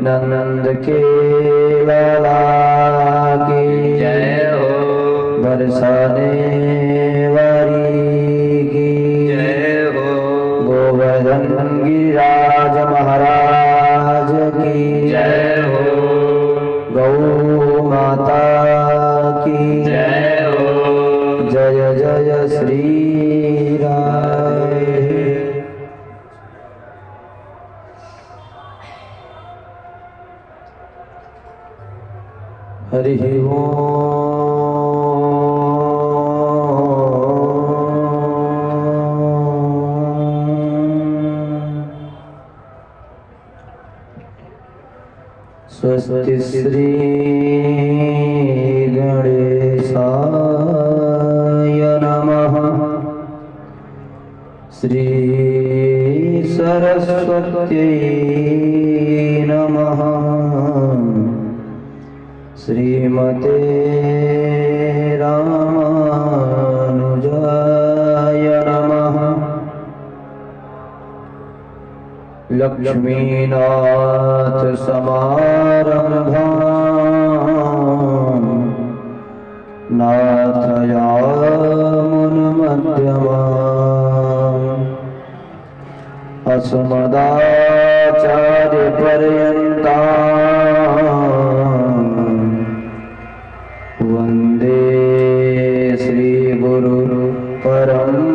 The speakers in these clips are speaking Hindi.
नंद के लाला की जय हो। बरसाने वाली की जय हो। गोवर्धन गिरिराज महाराज की जय हो। गौ माता की जय हो। जय जय श्री राम। हरि ओम। स्वस्ति श्री गणेशाय नमः। श्री सरस्वत्यै नमः। श्रीमते रामानुजाय नमः। लक्ष्मीनाथ समारंभां नाथयामुनमध्यमाम् अस्मदाचार्यपर्यन्ताम् वन्दे श्रीगुरु परम्पराम्।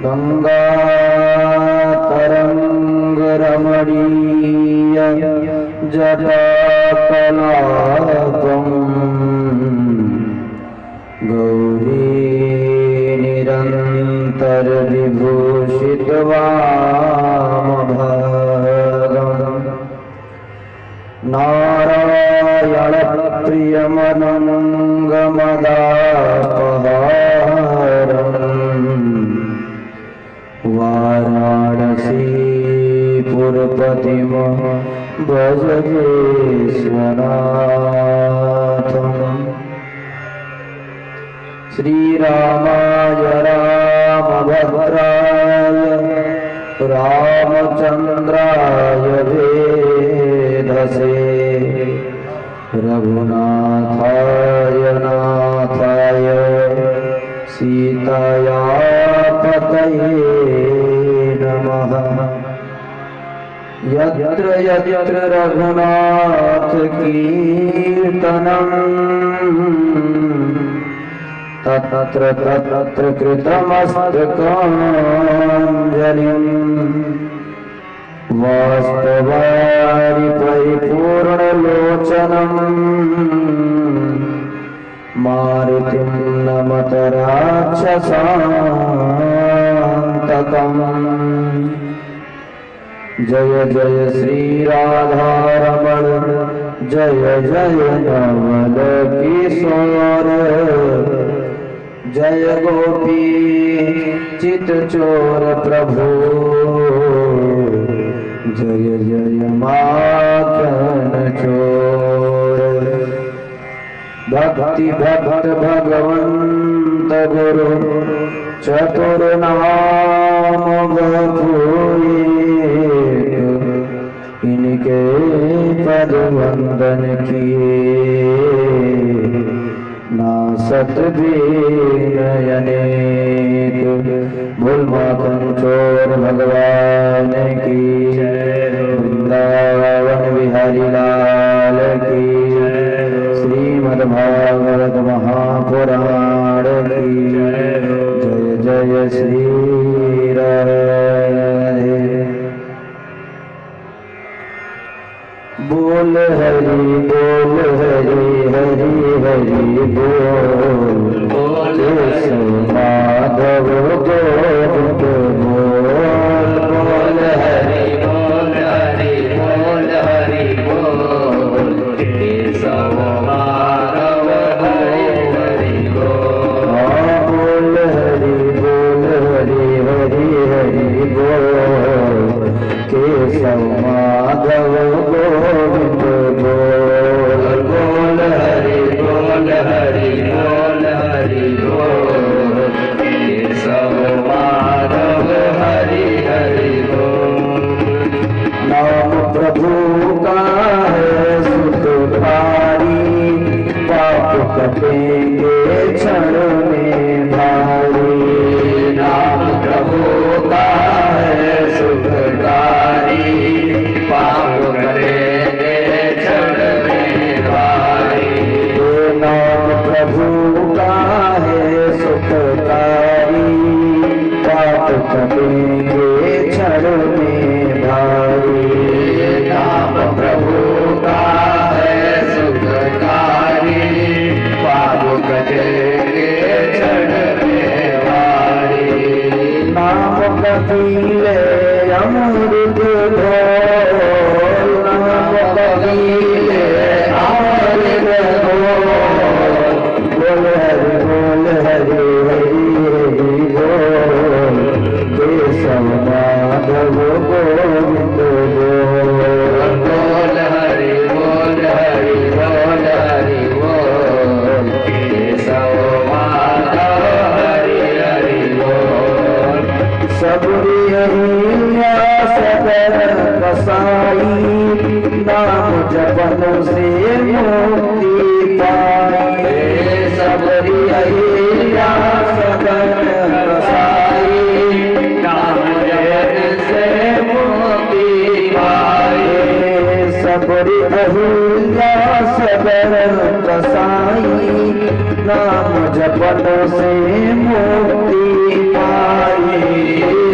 गंगा तरंग रमणीय जटाकलापम् गौरी निरंतर विभूषित वामभागम् नारायण प्रियमनंगमदापहारम् वाराणसीपुरपतिं भज विश्वनाथम्। श्रीरामाय रामभद्राय रामचंद्राय वेधसे रघुनाथाय नाथाय सीताया पतये नमः। यत्र यत्र रघुनाथ कीर्तनं तत्र तत्र कृतमस्तकाञ्जलिम् वास्तवारि परिपूर्णलोचनम् मारुतिं नमत राक्षसान्तकम्। जय जय श्री राधारमण जय जय नवल किशोर जय गोपी चित चोर प्रभु जय जय माखन चोर। भक्ति भक्त भगवंत गुरु चतुर नाम बधुए इनके पद वंदन किए नासत अनेक। भूल माखन चोर भगवान की वृंदावन बिहारी लाल की श्रीमद्भागवत महापुराण की जय जय श्री राधे। बोल हरि बोल हरि हरि हरि बोल बोल कृष्ण माधव गोविंद बोल बोल हरि बोल हरि बोल हरि बोल केशव माधव हरि बोल। बोल हरि हरि हरि बोल केशव माधव गोविंद बोल। बोल हरि बोल हरि बोल हरि कटेंगे क्षण में भारी। नाम प्रभु का है सुखकारी, पाप कटेंगे क्षण में भारी। ये नाम प्रभु का है सुखकारी, पाप कटेंगे क्षण में भारी। नाम प्रभु का है सुखकारी, पाप कटेंगे क्षण में भारी। नाम कबीले अमृत घोल, नाम कबीले अमृत घोल। बोल हरि बोल हरि हरि बोल, केशव माधव गोविंद बोल। बोल हरि बोल हरि बोल हरि बोल, केशव माधव हरि हरि बोल। सबरी अहिल्या सदर कसाई, नाम जपन से मुक्ति पाई। सबरी अहिल्या सदर कसाई, नाम जपन से मुक्ति पाई। सबरी अहिल्या सदर कसाई, नाम जपन से मुक्ति पाई।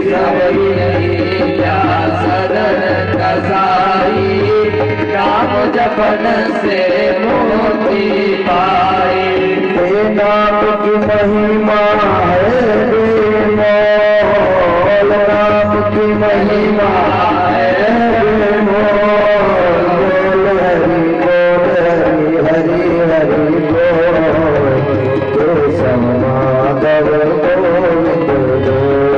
सबरी अहिल्या सदर कसाई, नाम जपन से मुक्ति पाई। हे नाम की महिमा है बेमोल, नाम की महिमा है बेमोल। बोल हरि बोल हरि हरि बोल, केशव माधव गोविंद बोल।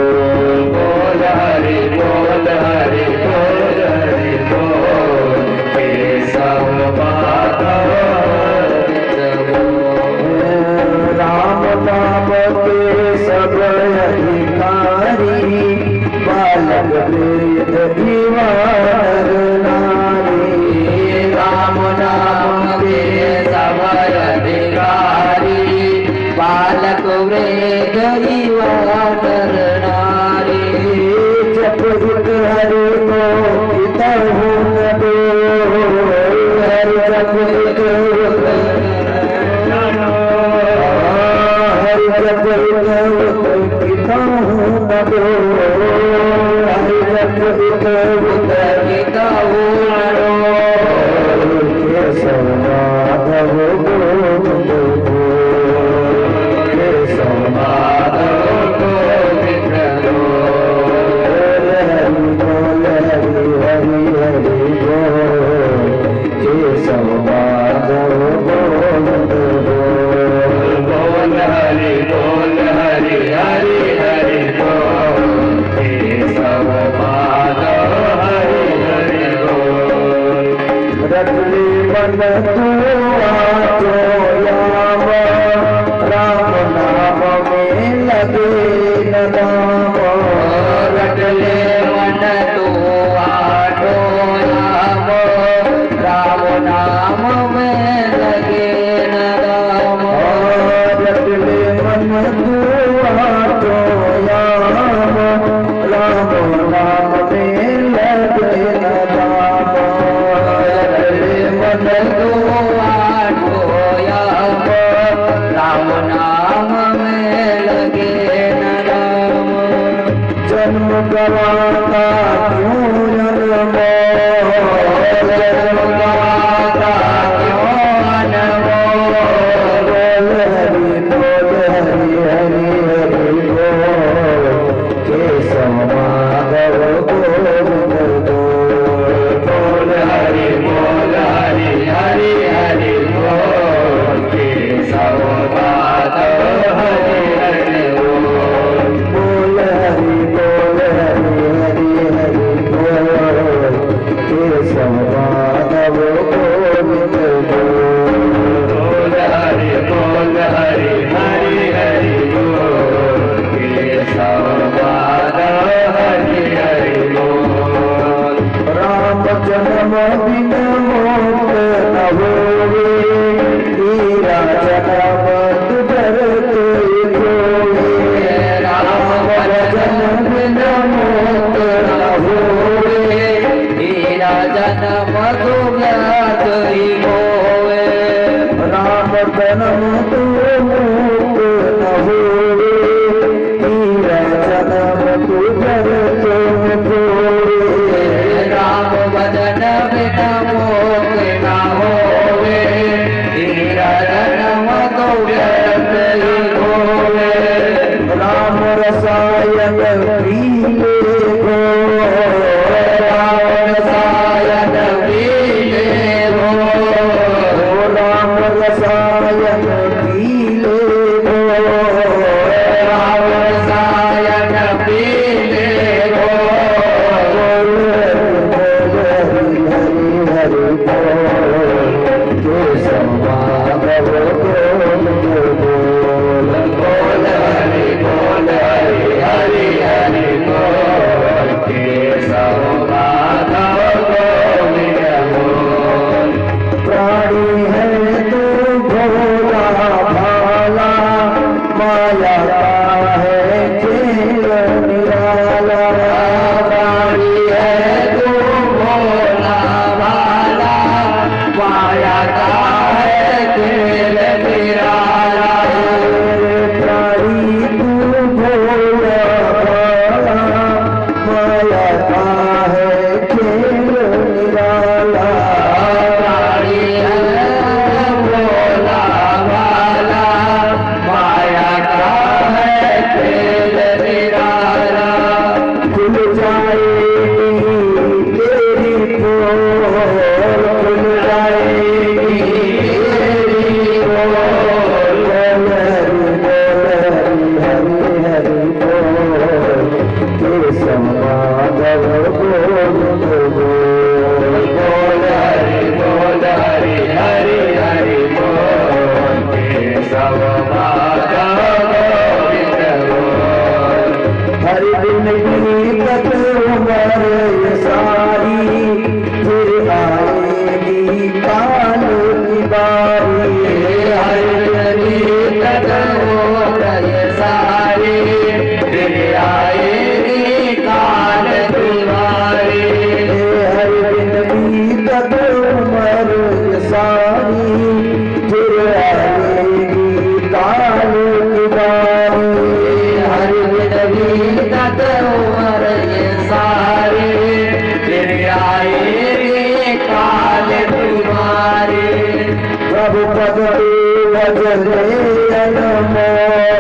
बोल हरि बोल हरि बोल हरि बोल, केशव माधव राम नाम के सब अधिकारी, बालक वेद दीवार नारी। राम नाम के सब अधिकारी, बालक वेद युवानर नारी। जप हित हरि को पितहु न डोल, हरि जप हित हरि जप हित पितहु न डोल, हरि जप हित पितहु न डोल। केशव माधव गोविंद बोल, केशव माधव गोविंद बोल। बोल हरि हरि हरि बोल, केशव माधव गोविंद बोल। बोल हरि बोल हरि हरि हरि बोल, केशव माधव हरि हरि बोल। रटले मन तू आतो याम, राम नाम में लगे न दाम। रटले मन तू आठो नाम, राम नाम में लगे न दाम। रटले मन तू आतो याम, राम नाम में लगे न दाम। रटले मन तू आठो याम, राम नाम में लगे न दाम। जन्म गवाता क्यों जन्मोल, जन्म गवाता क्यों अनमोल। बोल हरि हरि हरि बोल, केशव माधव गोविंद बोल। बोल हरि हरि हरि बोल, केशव माधव हरि हरि बोल। बोल हरि हरि हरि बोल, केशव माधव गोविंद बोल। बोल हरि हरि हरि बोल, केशव माधव हरि हरि बोल। राम जन्म बिन मोक्ष न होवे, हीरा जन्म हर दिन बीतत उम्र ये सारी, फिर आएगी काल की बारी। हर दिन बीतत उम्र ये सारी, फिर आएगी काल की बारी। हर दिन बीतत उम्र ये सारी, फिर आएगी काल की बारी। हर दिन बीतत उम्र ये सारी, फिर आएगी काल की बारी। प्रभु पद भजले अनमोल,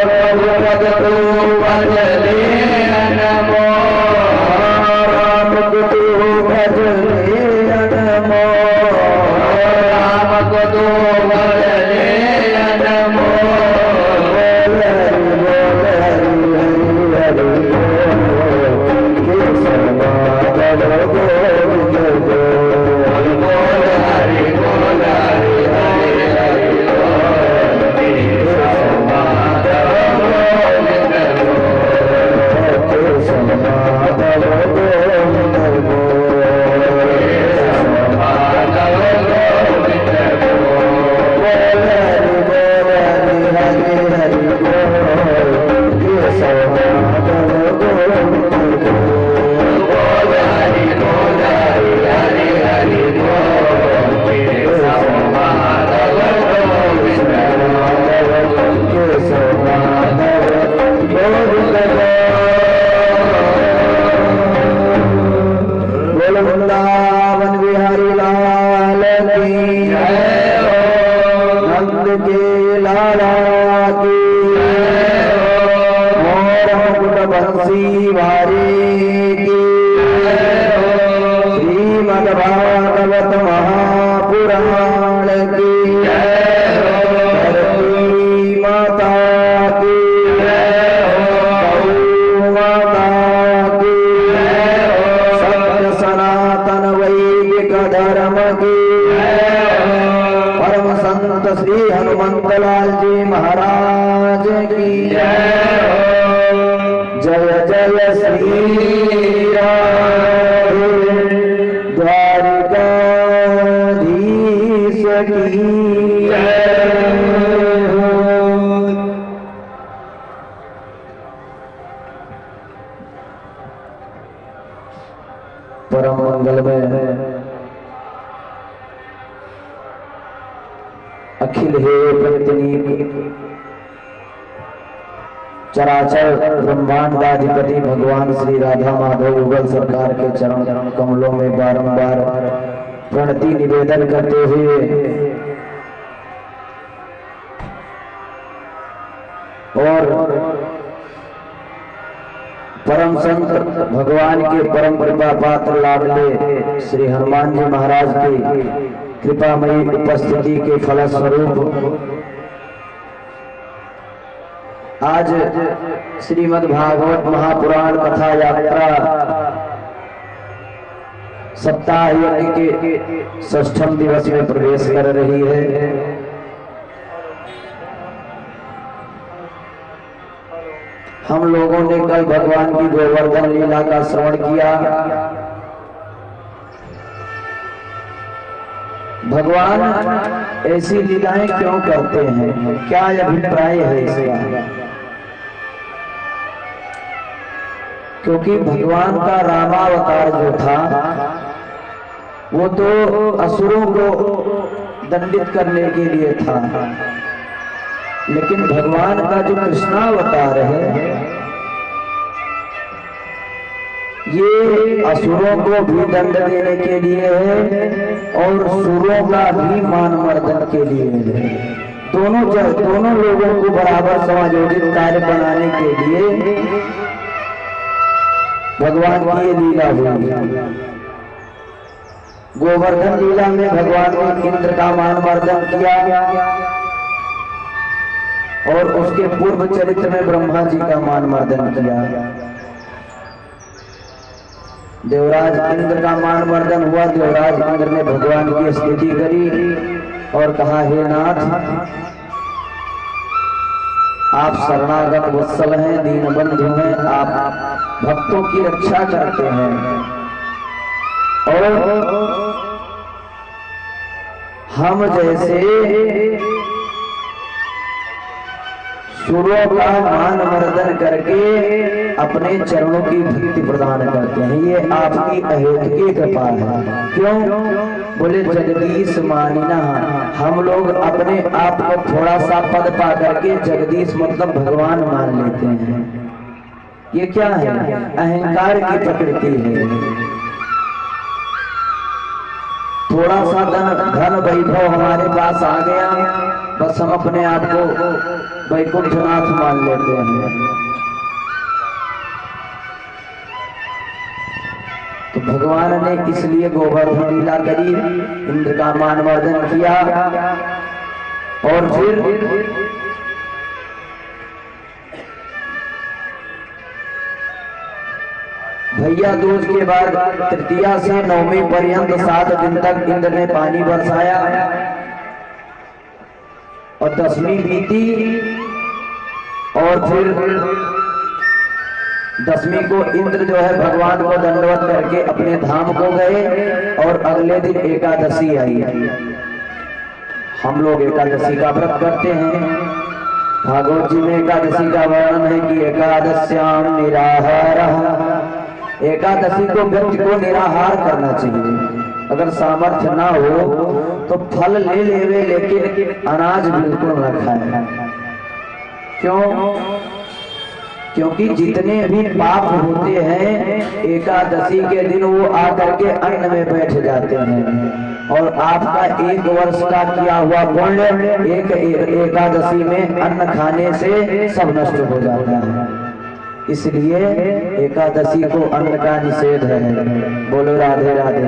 प्रभु पद भजले अनमोल, राम को भजले अनमोल, राम को भजले अनमोल। हरि बोल हरि हरि बोल, केशव माधव गोविंद बोल। बोल हरि बोल हरि हरि हरि बोल, केशव माधव गोविंद बोल। केशव माधव गोविंद बोल, केशव माधव गोविंद बोल। हरि बोल हरि हरि बोल, केशव माधव गोविंद बोल। बोल हरि बोल हरि हरि हरि बोल, केशव माधव गोविंद बोल। केशव माधव गोविंद बोल। वृंदावन बिहारी लाल की जय हो, नंद के लाला की जय हो, मोर मुकुट बंसी वारी की जय हो, श्रीमद् भागवत महापुराण की जय हो, धरती माता की जय हो, गौ माता की जय हो, सत्य सनातन वैदिक धर्म की जय हो, परम संत श्री हनुमंत लाल जी महाराज की जय हो। जय जय श्री राधे द्वारिकाधीश की जय हो। परम मंगल में अखिल हे प्रत्यनीक चराचर ब्रह्मांडाधिपति भगवान श्री राधा माधव युगल सरकार के चरण कमलों में बारंबार प्रणति निवेदन करते हुए और परम संत भगवान के परम कृपा पात्र लाडले श्री हनुमान जी महाराज की कृपामयी उपस्थिति के फलस्वरूप आज श्रीमद् भागवत महापुराण कथा यात्रा सप्ताह यज्ञ के षष्ठम दिवस में प्रवेश कर रही है। हम लोगों ने कल भगवान की गोवर्धन लीला का श्रवण किया। भगवान ऐसी लीलाएं क्यों करते हैं, क्या अभिप्राय है इसका? क्योंकि भगवान का रामावतार जो था वो तो असुरों को दंडित करने के लिए था, लेकिन भगवान का जो कृष्णावतार है ये असुरों को भी दंड देने के लिए है और सुरों का भी मान मर्दन के लिए है। दोनों लोगों को बराबर समायोजित कार्य बनाने के लिए भगवान की ये लीला हुई। गोवर्धन लीला में भगवान ने इंद्र का मान मर्दन किया और उसके पूर्व चरित्र में ब्रह्मा जी का मान मर्दन किया। देवराज इंद्र का मान मर्दन हुआ। देवराज इंद्र ने भगवान की स्तुति करी और कहा, हे नाथ, आप शरणागत वत्सल हैं, दीन बंधु हैं, आप भक्तों की रक्षा करते हैं और हम जैसे सुरों का मान मर्दन करके अपने चरणों की भक्ति प्रदान करते हैं। ये आपकी अहेतुकी कृपा है। क्यों? बोले जगदीश मानिना। हम लोग अपने आप को थोड़ा सा पद पा करके जगदीश मतलब भगवान मान लेते हैं। ये क्या है? अहंकार की प्रकृति है। थोड़ा सा धन वैभव हमारे पास आ गया, बस हम अपने आप को वैकुंठनाथ मान लेते हैं। तो भगवान ने इसलिए गोवर्धन लीला करी, इंद्र का मान वर्धन किया और फिर भैया दूज के बाद तृतीया से नवमी पर्यंत 7 दिन तक इंद्र ने पानी बरसाया और 10वीं बीती और फिर 10वीं को इंद्र जो है भगवान को दंडवत करके अपने धाम को गए और अगले दिन एकादशी आई। हम लोग एकादशी का व्रत करते हैं। भागवत जी में एकादशी का वर्णन है कि एकादश्याम निराहारः। एकादशी को व्यक्ति को निराहार करना चाहिए। अगर सामर्थ्य ना हो तो फल ले लेवे लेकिन अनाज बिल्कुल न खाए। क्यों? क्योंकि जितने भी पाप होते हैं एकादशी के दिन वो आकर के अन्न में बैठ जाते हैं और आपका 1 वर्ष का किया हुआ पुण्य एक एकादशी में अन्न खाने से सब नष्ट हो जाता है। इसलिए एकादशी को अन्न का निषेध है। बोलो राधे राधे।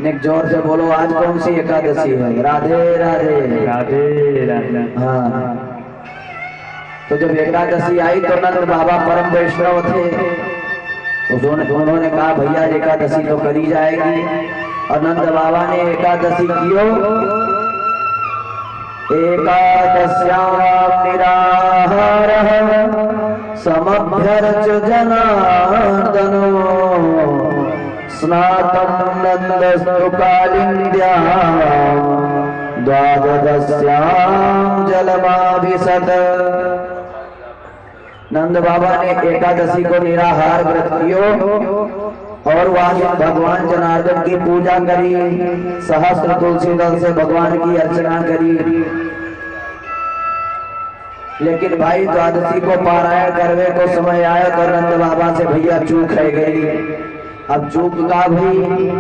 निक जोर से बोलो, आज कौन सी एकादशी है? राधे राधे राधे राधे। हाँ, तो जब एकादशी आई तो नंद बाबा परम वैष्णव थे, तो उन्होंने कहा भैया एकादशी तो करी जाएगी। और नंद बाबा ने एकादशी कियो। एकादश्याम निराहारः समभ्यर्च जनार्दनो स्नातं नन्दस्तु कालिन्द्यां द्वादश्यां जलमाभिशत। नंद बाबा ने एकादशी को निराहार व्रत कियो और वहां भगवान जनार्दन की पूजा करी, सहस्त्र तुलसी दल से भगवान की अर्चना करी। लेकिन भाई द्वादशी को पारायण करने को समय आया तो नंद बाबा से भैया चूक रह गई। अब चूक का भी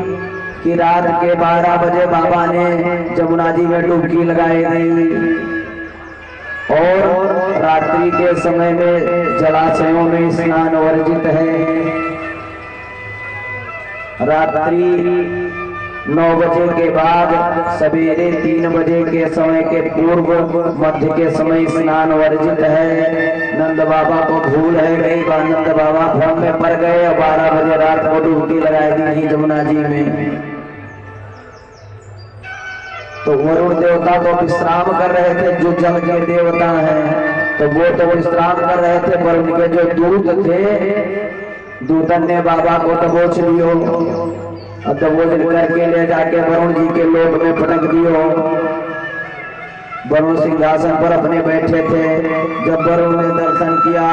कि रात के 12 बजे बाबा ने जमुना जी में डुबकी लगाई गई और रात्रि के समय में जलाशयों में स्नान वर्जित है। रात्रि 9 बजे के बाद सवेरे 3 बजे के समय के पूर्व मध्य के समय स्नान वर्जित है। नंद बाबा को भूल है गई, नंद बाबा भ्रम में पड़ गए और 12 बजे रात को डुबकी लगाई दी जमुना जी में। तो वरुण देवता तो विश्राम कर रहे थे, जो जल के देवता हैं, तो वो तो विश्राम कर रहे थे, पर उनके जो दूत थे, दूतन ने बाबा को दबोच लियो और दबोच करके ले जाके वरुण जी के लोक में पटक दियो। वरुण सिंहासन पर अपने बैठे थे। जब वरुण ने दर्शन किया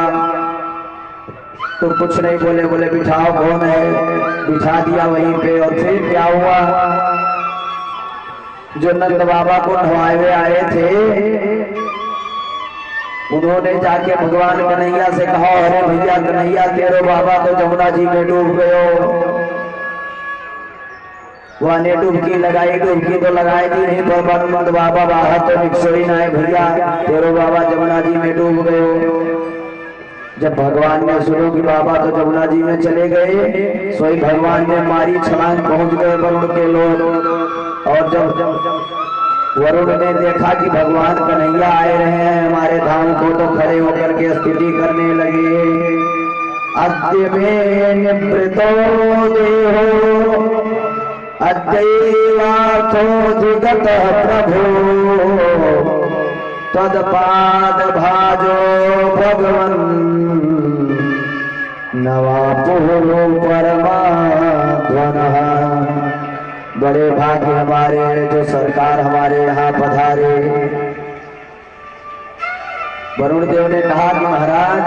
तो कुछ नहीं बोले, बोले बिठाओ, कौन है? बिठा दिया वहीं पे। और फिर क्या हुआ? जो नंद बाबा को नहवाए हुए आए थे उन्होंने जाके भगवान कन्हैया से कहा, अरे भैया कन्हैया तेरो बाबा तो जमुना जी में डूब गयो। वह ने डुबकी लगाई, डुबकी तो लगाई दी नहीं, पर नंद बाबा बाहर तो निकसोई ना है, भैया तेरो बाबा जमुना जी में डूब गयो। जब भगवान ने सुनो कि बाबा तो जमुना जी में चले गए, सोई भगवान ने मारी छलांग पहुंच गए वरुण के लोग। और जब वरुण ने देखा कि भगवान कन्हैया आए रहे हैं हमारे धाम को, तो खड़े होकर के स्तुति करने लगे। अद्य मे निवृतो देहो अद्यैवार्थोऽधिगतः प्रभो तदपाद भाजो भगवन नवापुलो परमात्मनः। बड़े भाग्य हमारे जो सरकार हमारे यहाँ पधारे। वरुण देव ने कहा कि महाराज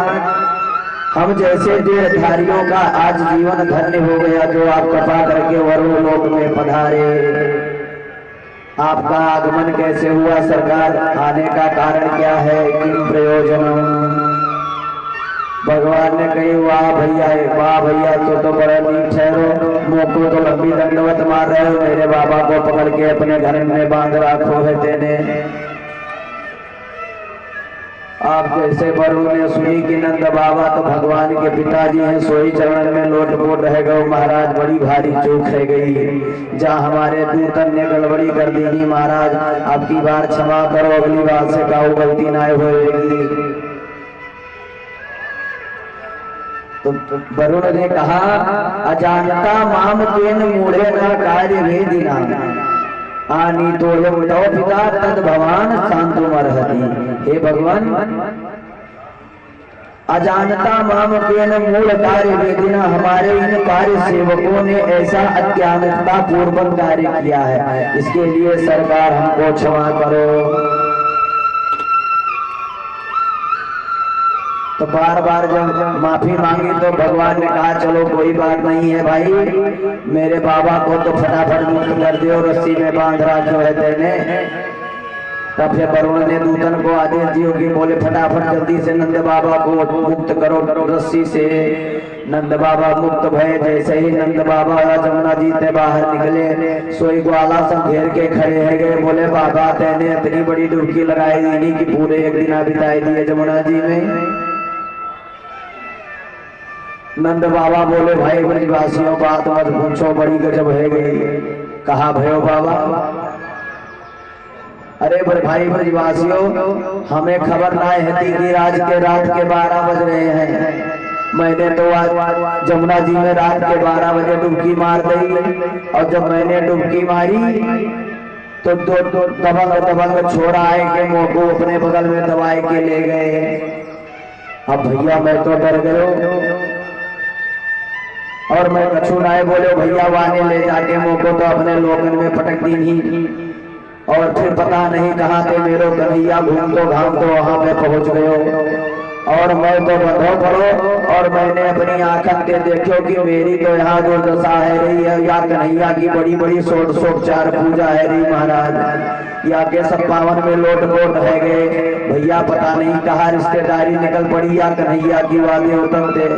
हम जैसे देहधारियों का आज जीवन धन्य हो गया जो आप कृपा करके वरुण लोक में पधारे। आपका आगमन कैसे हुआ, सरकार आने का कारण क्या है, किन प्रयोजनम। भगवान ने कही वाह भैया तो बड़ा नीक ठहरो, मोको तो लंबी दंडवत मार रहे हो, मेरे बाबा को पकड़ के अपने घर में बांध रखो है तेने। आप जैसे वरुण ने सुनी कि नंद बाबा तो भगवान के पिताजी हैं, सोई चरण में लोटपोट रह गए। महाराज बड़ी भारी चूक रह गई, जहाँ हमारे दूतन ने गड़बड़ी कर दी। महाराज आपकी बार क्षमा करो, अगली बार से काऊ गलती ना होगी। तो वरुण ने कहा अजानता माम केन मूढ़े न कार्य वेदिना आनी तो पिता तद भगवान शांतुमर्हति। हे भगवान अजानता माम केन मूढ़ कार्य वेदिना, हमारे इन कार्य सेवकों ने ऐसा अज्ञानता पूर्वक कार्य किया है, इसके लिए सरकार हमको क्षमा करो। तो बार बार जब माफी मांगी तो भगवान ने कहा चलो कोई बात नहीं है भाई, मेरे बाबा को तो फटाफट मुक्त कर दियो, रस्सी में बांध रखो है तेने। तब फिर वरुण ने दूतन को आदेश दियो कि बोले फटाफट जल्दी से नंद बाबा को मुक्त करो रस्सी से। नंद बाबा मुक्त भय। जैसे ही नंद बाबा जमुना जी से बाहर निकले, सोई ग्वाला सब घेर के खड़े है गए। बोले बाबा तेने इतनी बड़ी डुबकी लगाई दी कि पूरे एक दिन बिताई दिए जमुना जी में। नंद बाबा बोले भाई ब्रजवासियों बात मत पूछो, बड़ी गजब है गई। कहा भयो बाबा? अरे भाई ब्रजवासियों हमें खबर ना है कि रात के 12 बज रहे हैं। मैंने तो आज जमुना जी में रात के 12 बजे डुबकी मार दी, और जब मैंने डुबकी मारी तो दबंग छोड़ा है के मुंह को अपने बगल में दबाए के ले गए। अब भैया मैं तो डर गयो, और मैं कछु नाय बोले भैया वाने ले जाके मुंह को तो अपने लोगन में पटक दी नहीं। और फिर पता नहीं कहाँ थे मेरो कन्हैया, घूम तो वहां पे पहुंच गयो। और मैं तो बंधो पड़ो, और मैंने अपनी आंखन के देखो कि मेरी तो यहाँ जो दशा है रही है, या कन्हैया की बड़ी बड़ी षोडशोपचार पूजा है रही महाराज। या के सब पावन में लोट पोट रह गए। भैया पता नहीं कहा रिश्तेदारी निकल पड़ी, या कन्हैया की वादे उत्तम थे।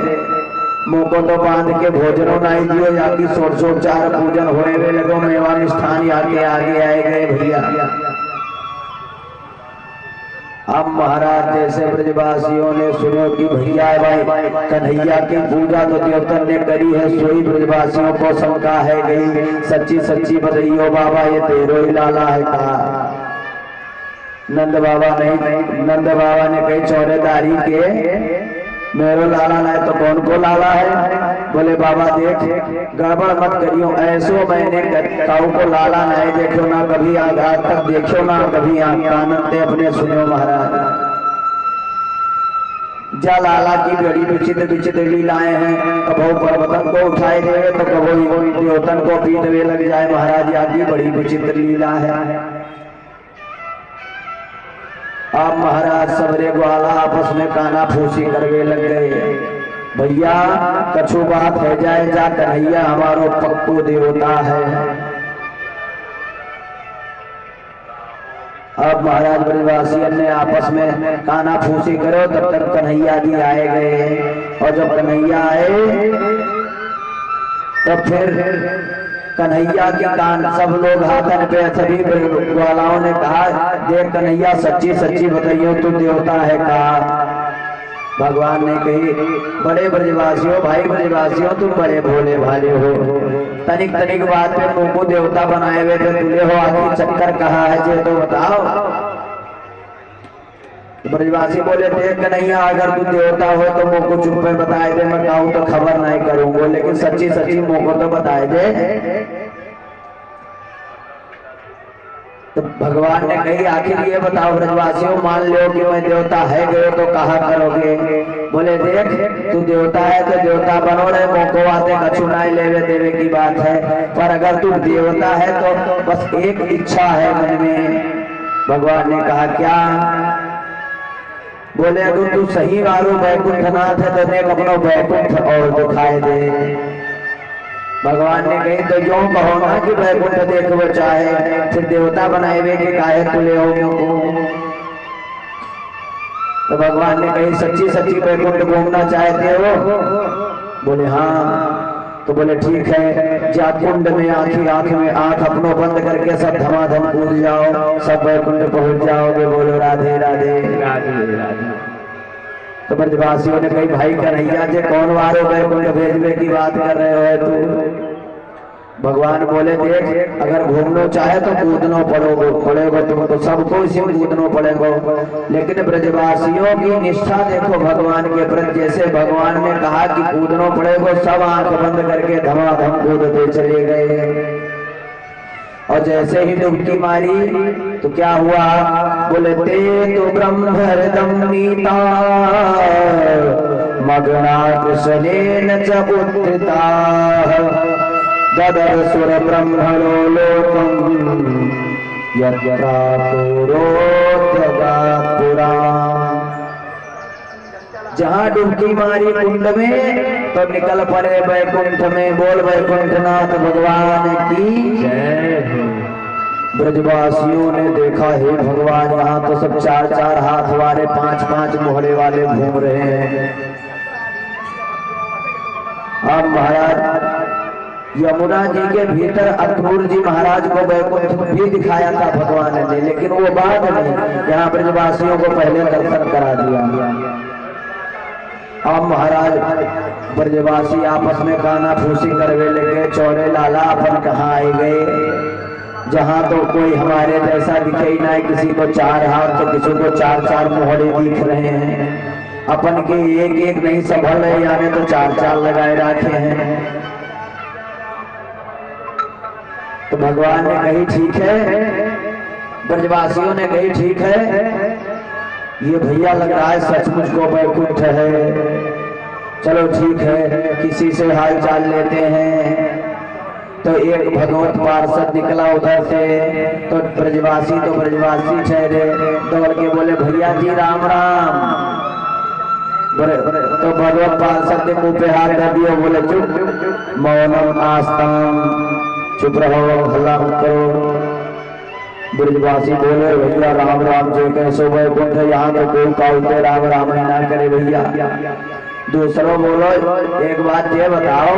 मुँह को तो बांध के भोजनों नहीं दियो, या की षोडशोपचार पूजन होने में लगो, मेवा मिष्ठान या के आगे आए गए भैया। अब महाराज जैसे ब्रजवासियों ने सुनो कि भैया भाई कन्हैया की पूजा तो देवतन ने करी है, सोई ब्रजवासियों को शंका है गई। सच्ची सच्ची बताइयो बाबा ये तेरो ही लाला है कहा। नंद बाबा ने कही चौरेदारी के मेरो लाला ना तो कौन को लाला है? बोले बाबा देख गड़बड़ मत करियो, ऐसो मैंने काऊ को लाला नहीं देखो ना कभी, आघात तक देखो ना कभी, आनंद अपने सुनो महाराज। जा लाला की बड़ी विचित्र लीलाएं हैं, कभो पर्वतन को उठाए देवे तो कभो देवतन को पीटवे लग जाए महाराज। आदि बड़ी विचित्र लीला है। अब महाराज सबरे ग्वाला आपस में काना फूसी करके लग गए। भैया कछु बात है जाए जा, कन्हैया हमारो पक्को देवता है। अब महाराज ब्रजवासियों ने आपस में काना फूसी करो, तब तक कन्हैया जी आए गए। और जब कन्हैया आए तब फिर कन्हैया के कान सब लोग हाथन पे, सभी ग्वालाओं ने कहा देख कन्हैया सच्ची सच्ची बताइयो तू देवता है कहा। भगवान ने कही बड़े ब्रजवासियों भाई ब्रजवासियों तुम बड़े भोले भाले हो, तनिक बात पे तुमको देवता बनाए हुए थे, तुले हो आखिर चक्कर कहा है जे तो बताओ। ब्रजवासी बोले देख कन्हैया अगर तू देवता हो तो मुझको चुप में बताए दे, मैं कहूँ तो खबर नहीं करूंगा, लेकिन सच्ची सच्ची मुझको तो बताए दे। तो भगवान ने कही आखिर ये बताओ ब्रजवासियों, मान लो कि मैं देवता है गए तो कहा करोगे? बोले देख तू देवता है तो देवता बनो रहे, मौको आते कछुनाई लेवे देवे की बात है, पर अगर तू देवता है तो बस एक इच्छा है मन में। भगवान ने कहा क्या? बोले अगर तू सही वालो वैकुंठनाथ है तो देख अपना वैकुंठ और दिखाए दे। भगवान ने कही तो यूं कहो ना कि वैकुंठ देखो चाहे, फिर देवता बनाए के काहे तुले हो को? तो भगवान ने कही सच्ची सच्ची वैकुंठ घूमना चाहते हो? बोले हाँ। तो बोले ठीक है, जा कुंड में आंख में आंख अपनों बंद करके सब धमाधम कूद जाओ, सब वैकुंठ पहुंच जाओगे। बोलो राधे राधे राधे राधे। तो ब्रजवासियों ने कही भाई कन्हैया जी कौन वारो वैकुंठ भेजने की बात कर रहे हो तू? भगवान बोले देख अगर घूमना चाहे तो कूदना पड़ेगा तुमको, सबको इसी में कूदना पड़ेगा, लेकिन ब्रजवासियों की निष्ठा देखो भगवान के प्रति। जैसे भगवान ने कहा कि कूदना पड़ेगा, सब आंख बंद करके धमाधम कूदते चले गए। और जैसे ही डुबकी मारी तो क्या हुआ? बोले ते तो ब्रह्महृदं नीता मग्ना कृष्णेन च उत्थिता ददर्शुर ब्रह्मणो लोकं यत्रापुरोत्यगात् पुराम्। जहाँ डुबकी मारी कुंड में तो निकल पड़े वैकुंठ में। बोल वैकुंठनाथ भगवान की जय। ब्रजवासियों ने देखा हे भगवान यहाँ तो सब 4-4 हाथ वाले 5-5 मोहरे वाले घूम रहे हैं। अब महाराज यमुना जी के भीतर अक्रूर जी महाराज को वैकुंठ भी दिखाया था भगवान ने, लेकिन वो बाद में यहाँ ब्रजवासियों को पहले दर्शन करा दिया। अब महाराज ब्रजवासी आपस में काना फूसी करवे लगे, चौरे लाला अपन कहाँ आए गए, जहाँ तो कोई हमारे जैसा दिखे ही ना, किसी को 4 हाथ तो किसी को 4-4 मोहरे दिख रहे हैं, अपन के एक एक नहीं संभल रहे, यानी तो 4-4 लगाए रखे हैं। तो भगवान ने कही ठीक है, ब्रजवासियों ने कही ठीक है, ये भैया लग रहा है सचमुच को वैकुंठ है, चलो ठीक है किसी से हाल चाल लेते हैं। तो एक भगवत पार्षद निकला उधर से, तो ब्रजवासी ठहरे, दौड़ के बोले भैया जी राम राम। तो भगवत पार्षद ने मुंह पे हाथ रख दिया, बोले चुप मौनम आस्ताम, चुप रहो हल्ला मत करो। ब्रजवासी बोले भैया राम राम जो कैसो वैकुंठ, यहाँ तो कोई काउते राम राम ना करे भैया। दूसरों बोलो एक बात ये बताओ,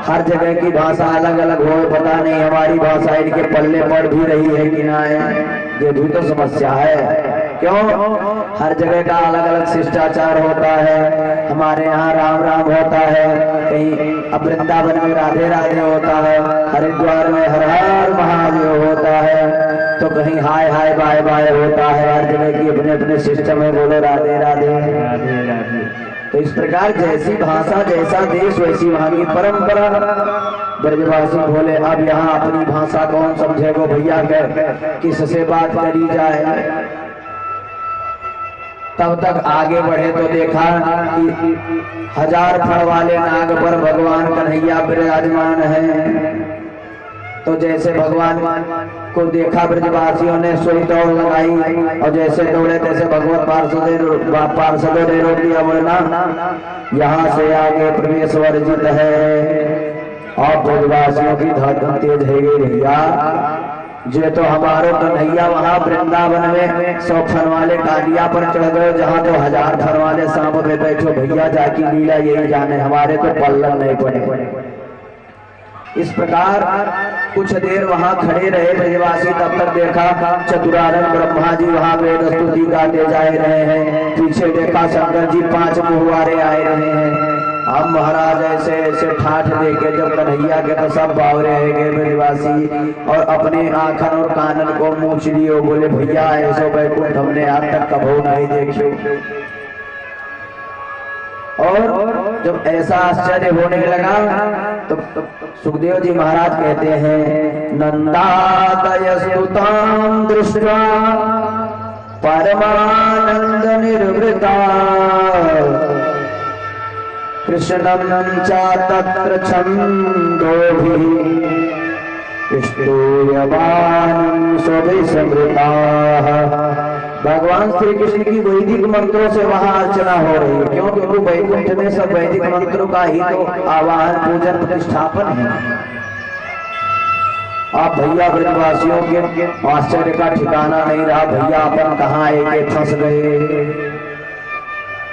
हर जगह की भाषा अलग अलग हो, पता नहीं हमारी भाषा इनके पल्ले पड़ भी रही है कि ना है, ये भी तो समस्या है। क्यों? हर जगह का अलग अलग शिष्टाचार होता है। हमारे यहाँ राम राम होता है, कहीं अब वृंदावन में राधे राधे होता है, हरिद्वार में हर हर महादेव होता है, तो कहीं हाय हाय बाय बाय होता है। हर जगह की अपने अपने सिस्टम है, बोलो राधे राधे राधे राधे। तो इस प्रकार जैसी भाषा जैसा देश वैसी वहां की परंपरा। ब्रजवासी बोले अब यहाँ अपनी भाषा कौन समझेगो भैया, किससे बात करी जाए। तब तक आगे बढ़े तो देखा कि 1000 फण वाले नाग पर भगवान कन्हैया विराजमान है। तो जैसे भगवान को देखा ब्रजवासियों ने सोई दौड़ लगाई, और जैसे दौड़े तैसे भगवत पार्षदों ने रोक दिया, बोलना यहाँ से आगे प्रवेश वर्जित है। और ब्रजवासियों की धड़कन तेज है गई भैया, जो तो हमारो कन्हैया वहां वृंदावन में 100 फन वाले कालिया पर चढ़ गए, जहाँ तो 1000 फन वाले सांप में बैठो भैया, जाकी लीला यही जाने, हमारे तो पल्ला नहीं पड़े। इस प्रकार कुछ देर वहां खड़े रहे ब्रजवासी। तब तक देखा चतुरानन ब्रह्मा जी वहां वेद स्तुति गाते जा रहे हैं, पीछे देखा शंकर जी 5 मुहवारे आए रहे हैं। अब महाराज ऐसे ऐसे ठाठ देके जब कन्हैया के तो सब बावरे है गए ब्रजवासी, और अपने आंखन और कानन को मूछ लियो, बोले भैया ऐसो वैकुंठ हमने आज तक कभू नहीं देखियो। और जब ऐसा आश्चर्य होने लगा तो सुखदेव जी महाराज कहते हैं, नंदादयस्तुतां दृष्ट्वा परमानंद निर्वृता कृष्णं च तत्र छन्दोभिः स्तूयमानं स्वभिसमृताः। भगवान श्री कृष्ण की वैदिक मंत्रों से वहां अर्चना हो रही है, क्योंकि वो वैकुंठ में सब वैदिक मंत्रों का ही तो आवाहन पूजन प्रतिष्ठापन है। आप भैया ब्रजवासियों के आश्चर्य का ठिकाना नहीं रहा, भैया अपन कहाँ एक फंस गए।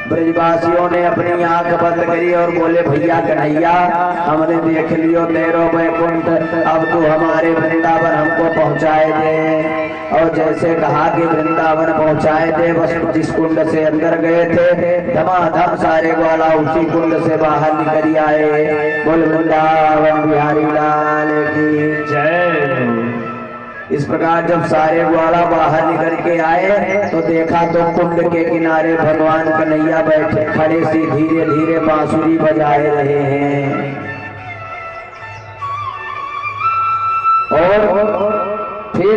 ब्रजवासियों ने अपनी आंख बंद करी और बोले, भैया कन्हैया हमने देख लियो तेरो वैकुंठ, अब तू हमारे वृंदावन हमको पहुंचाए दे। और जैसे कहा कि वृंदावन पहुंचाए दे, बस जिस कुंड से अंदर गए थे धमाधम सारे ग्वाला उसी कुंड से बाहर निकल आए। बोल वृंदावन बिहारी लाल की जय। इस प्रकार जब सारे ग्वाला बाहर निकल के आए तो देखा तो कुंड के किनारे भगवान कन्हैया बैठे खड़े सी धीरे धीरे बांसुरी बजाए रहे हैं। और फिर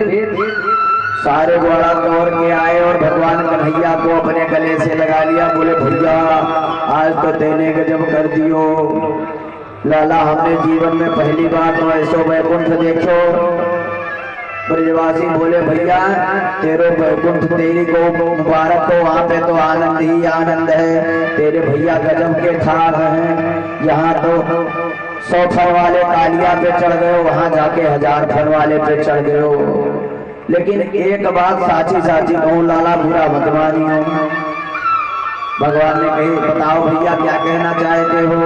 सारे ग्वाला दौड़ के आए और भगवान कन्हैया को अपने गले से लगा लिया। बोले, भैया आज तो देने गजब कर दियो लाला, हमने जीवन में पहली बार तो ऐसो वैकुंठ देखो। ब्रजवासी बोले, भैया तेरे वैकुंठ तेरी को मुबारक हो, वहाँ पे तो आनंद ही आनंद है। तेरे भैया गजब के ठार हैं, यहाँ तो 100 फन वाले कालिया पे चढ़ गए, वहाँ जाके 1000 फन वाले पे चढ़ गए। लेकिन एक बात साची साची कहूँ लाला, बुरा मत मानियो। भगवान ने कही, बताओ भैया क्या कहना चाहते हो।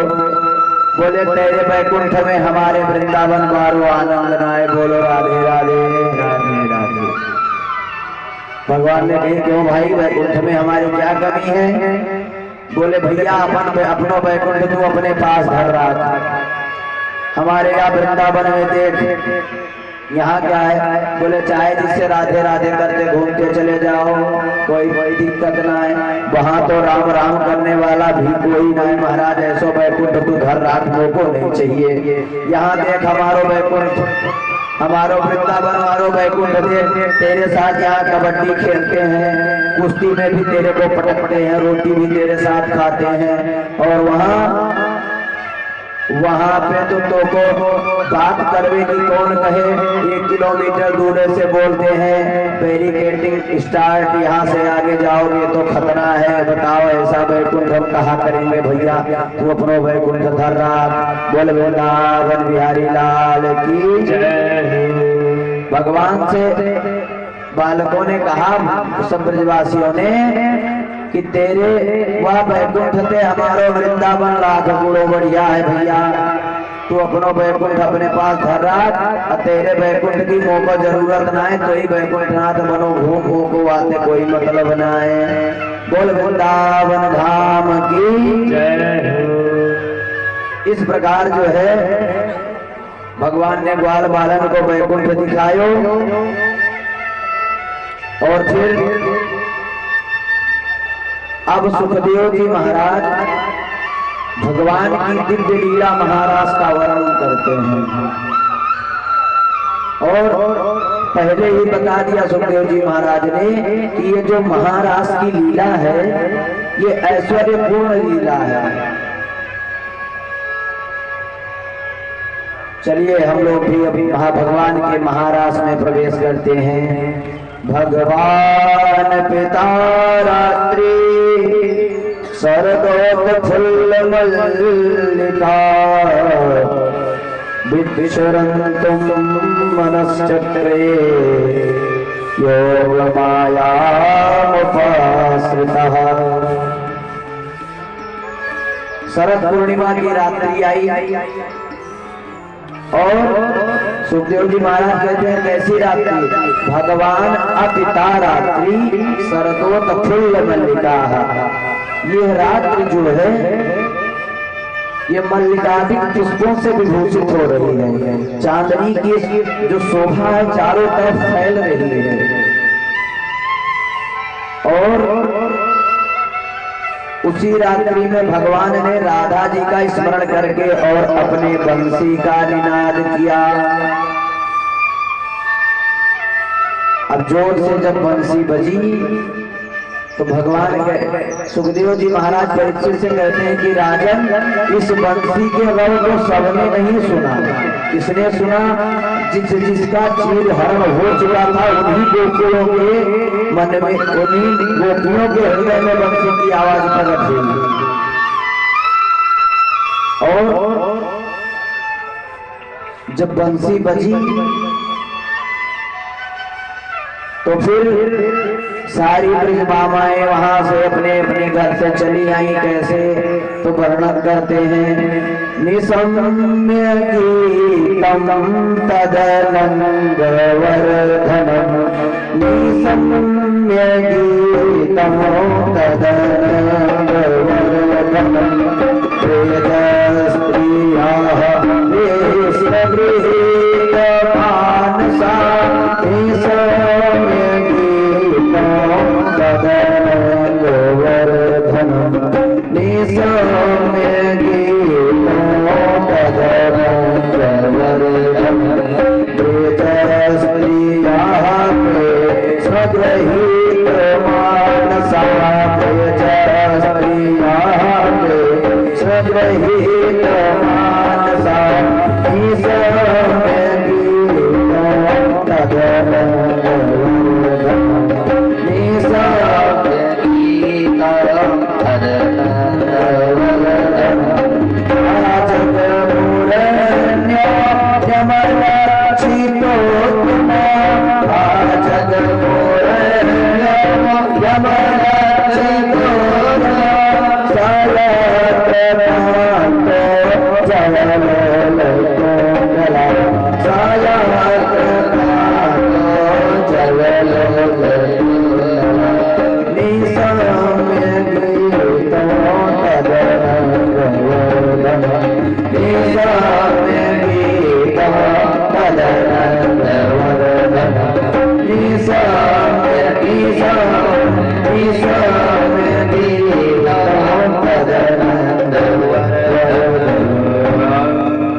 बोले, तेरे वैकुंठ में हमारे वृंदावन बारो आनंद नाए। बोलो राधे राधे राधे राधे। भगवान ने कही, क्यों भाई वैकुंठ में हमारी क्या कमी है। बोले, भैया अपनो वैकुंठ तू अपने पास धर रहा, हमारे यहाँ वृंदावन में देख यहाँ क्या है। बोले, चाहे जिससे राधे राधे करते घूमते चले जाओ, कोई दिक्कत ना है। वहाँ तो राम राम करने वाला भी कोई नहीं महाराज, ऐसो वैकुंठ तू घर राखने को नहीं चाहिए। यहाँ देख हमारो वैकुंठ, हमारो वृंदावन, हमारो वैकुंठ देख। तेरे साथ यहाँ कबड्डी खेलते हैं, कुश्ती में भी तेरे को पटकते हैं, रोटी भी तेरे साथ खाते हैं। और वहाँ पे तो बात करवे की कौन कहे। 1 किलोमीटर दूर से बोलते हैं बैरिकेडिंग स्टार्ट, यहाँ से आगे जाओगे तो खतरा है। बताओ ऐसा वैकुंठ हम कहाँ करेंगे भैया, तू अपनो वैकुंठ धर रहा। बोल वृंदावन बिहारी लाल की जय। भगवान से बालकों ने कहा, सब ब्रजवासियों ने, कि तेरे वह वैकुंठ थे हमारो वृंदावन लाख गुणों बढ़िया है भैया, तू अपनो वैकुंठ अपने पास धर रहा। तेरे वैकुंठ की मोह को जरूरत ना है, तो ही वैकुंठ नाथ बनो, घूम को आते कोई मतलब ना है। बोल वृंदावन धाम की जय। इस प्रकार जो है भगवान ने ग्वाल बालन को वैकुंठ दिखायो। और फिर अब सुखदेव जी महाराज भगवान की दिव्य लीला महाराज का वर्णन करते हैं। और पहले ही बता दिया सुखदेव जी महाराज ने कि ये जो महाराज की लीला है ये ऐश्वर्यपूर्ण लीला है। चलिए हम लोग भी अभी भगवान के महाराज में प्रवेश करते हैं। भगवान पिता रात्रि शरदोत फुल्ल मल्लिका विचरन्तुं मनश्चक्रे योग मायामुपाश्रितः। शरद पूर्णिमा की रात्रि आई और सुखदेव जी महाराज कहते हैं कैसी रात्रि। भगवान अपिता रात्रि शरदोत फुल्ल मल्लिका। ये रात्रि जो है ये मल्लिकादि पुष्पों से विभूषित हो रही है। चांदनी की जो शोभा है चारों तरफ फैल रही है। और उसी रात्रि में भगवान ने राधा जी का स्मरण करके और अपने बंसी का निनाद किया। अब जोर से जब बंसी बजी तो भगवान सुखदेव जी महाराज परीक्षित से कहते हैं कि राजन, इस बंसी के रव को सबने नहीं सुना। किसने सुना? जिसका चीर हरण हो चुका था, उन्हीं गोपियों के मन में, उन्हीं गोपियों के हृदय में बंसी की आवाज प्रकट हुई। और जब बंसी बजी तो फिर सारी ब्रजमामाएं वहां से अपने अपने घर से चली आई। कैसे? तो वर्णन करते हैं, निसम्य गीतम तदनंग वर्धनम, निसम्य गीतम तदनंग वर्धनम, प्रेत स्त्रियाः वेशगृहीत मानसा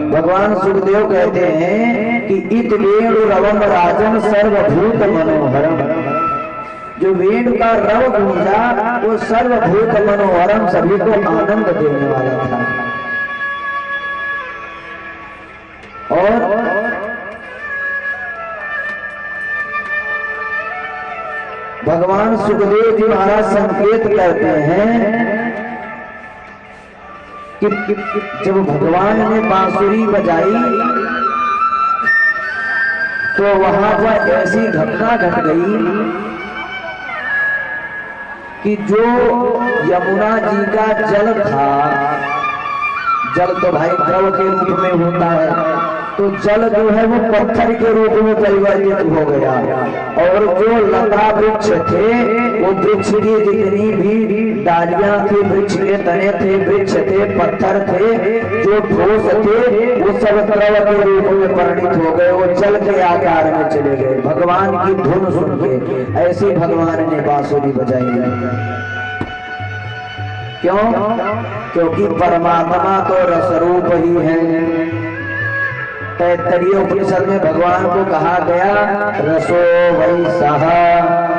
भगवान सुखदेव कहते हैं कि इत वेणु रवम राजन सर्वभूत मनोहरम। जो वेणु का रव गूंजा वो सर्वभूत मनोहरम, सभी को आनंद देने वाला था। और भगवान सुखदेव जी महाराज संकेत करते हैं कि जब भगवान ने बांसुरी बजाई तो वहां पर ऐसी घटना घट गई कि जो यमुना जी का जल था, जल तो भाई द्रव के रूप में होता है, तो जल जो है वो पत्थर के रूप में परिवर्तित हो गया। और जो लता वृक्ष थे, वो वृक्ष की जितनी भी डालियां थी, वृक्ष के तने थे, वृक्ष थे, पत्थर थे, जो ठोस थे, वो सब द्रव के रूप में परिणित हो गए, वो जल के आकार में चले गए। भगवान की धुन सुन के ऐसी भगवान ने बांसुरी बजाई। क्यों? क्योंकि परमात्मा तो रसरूप ही है। तैत्तरीय उपनिषद में भगवान को कहा गया रसो वैसः,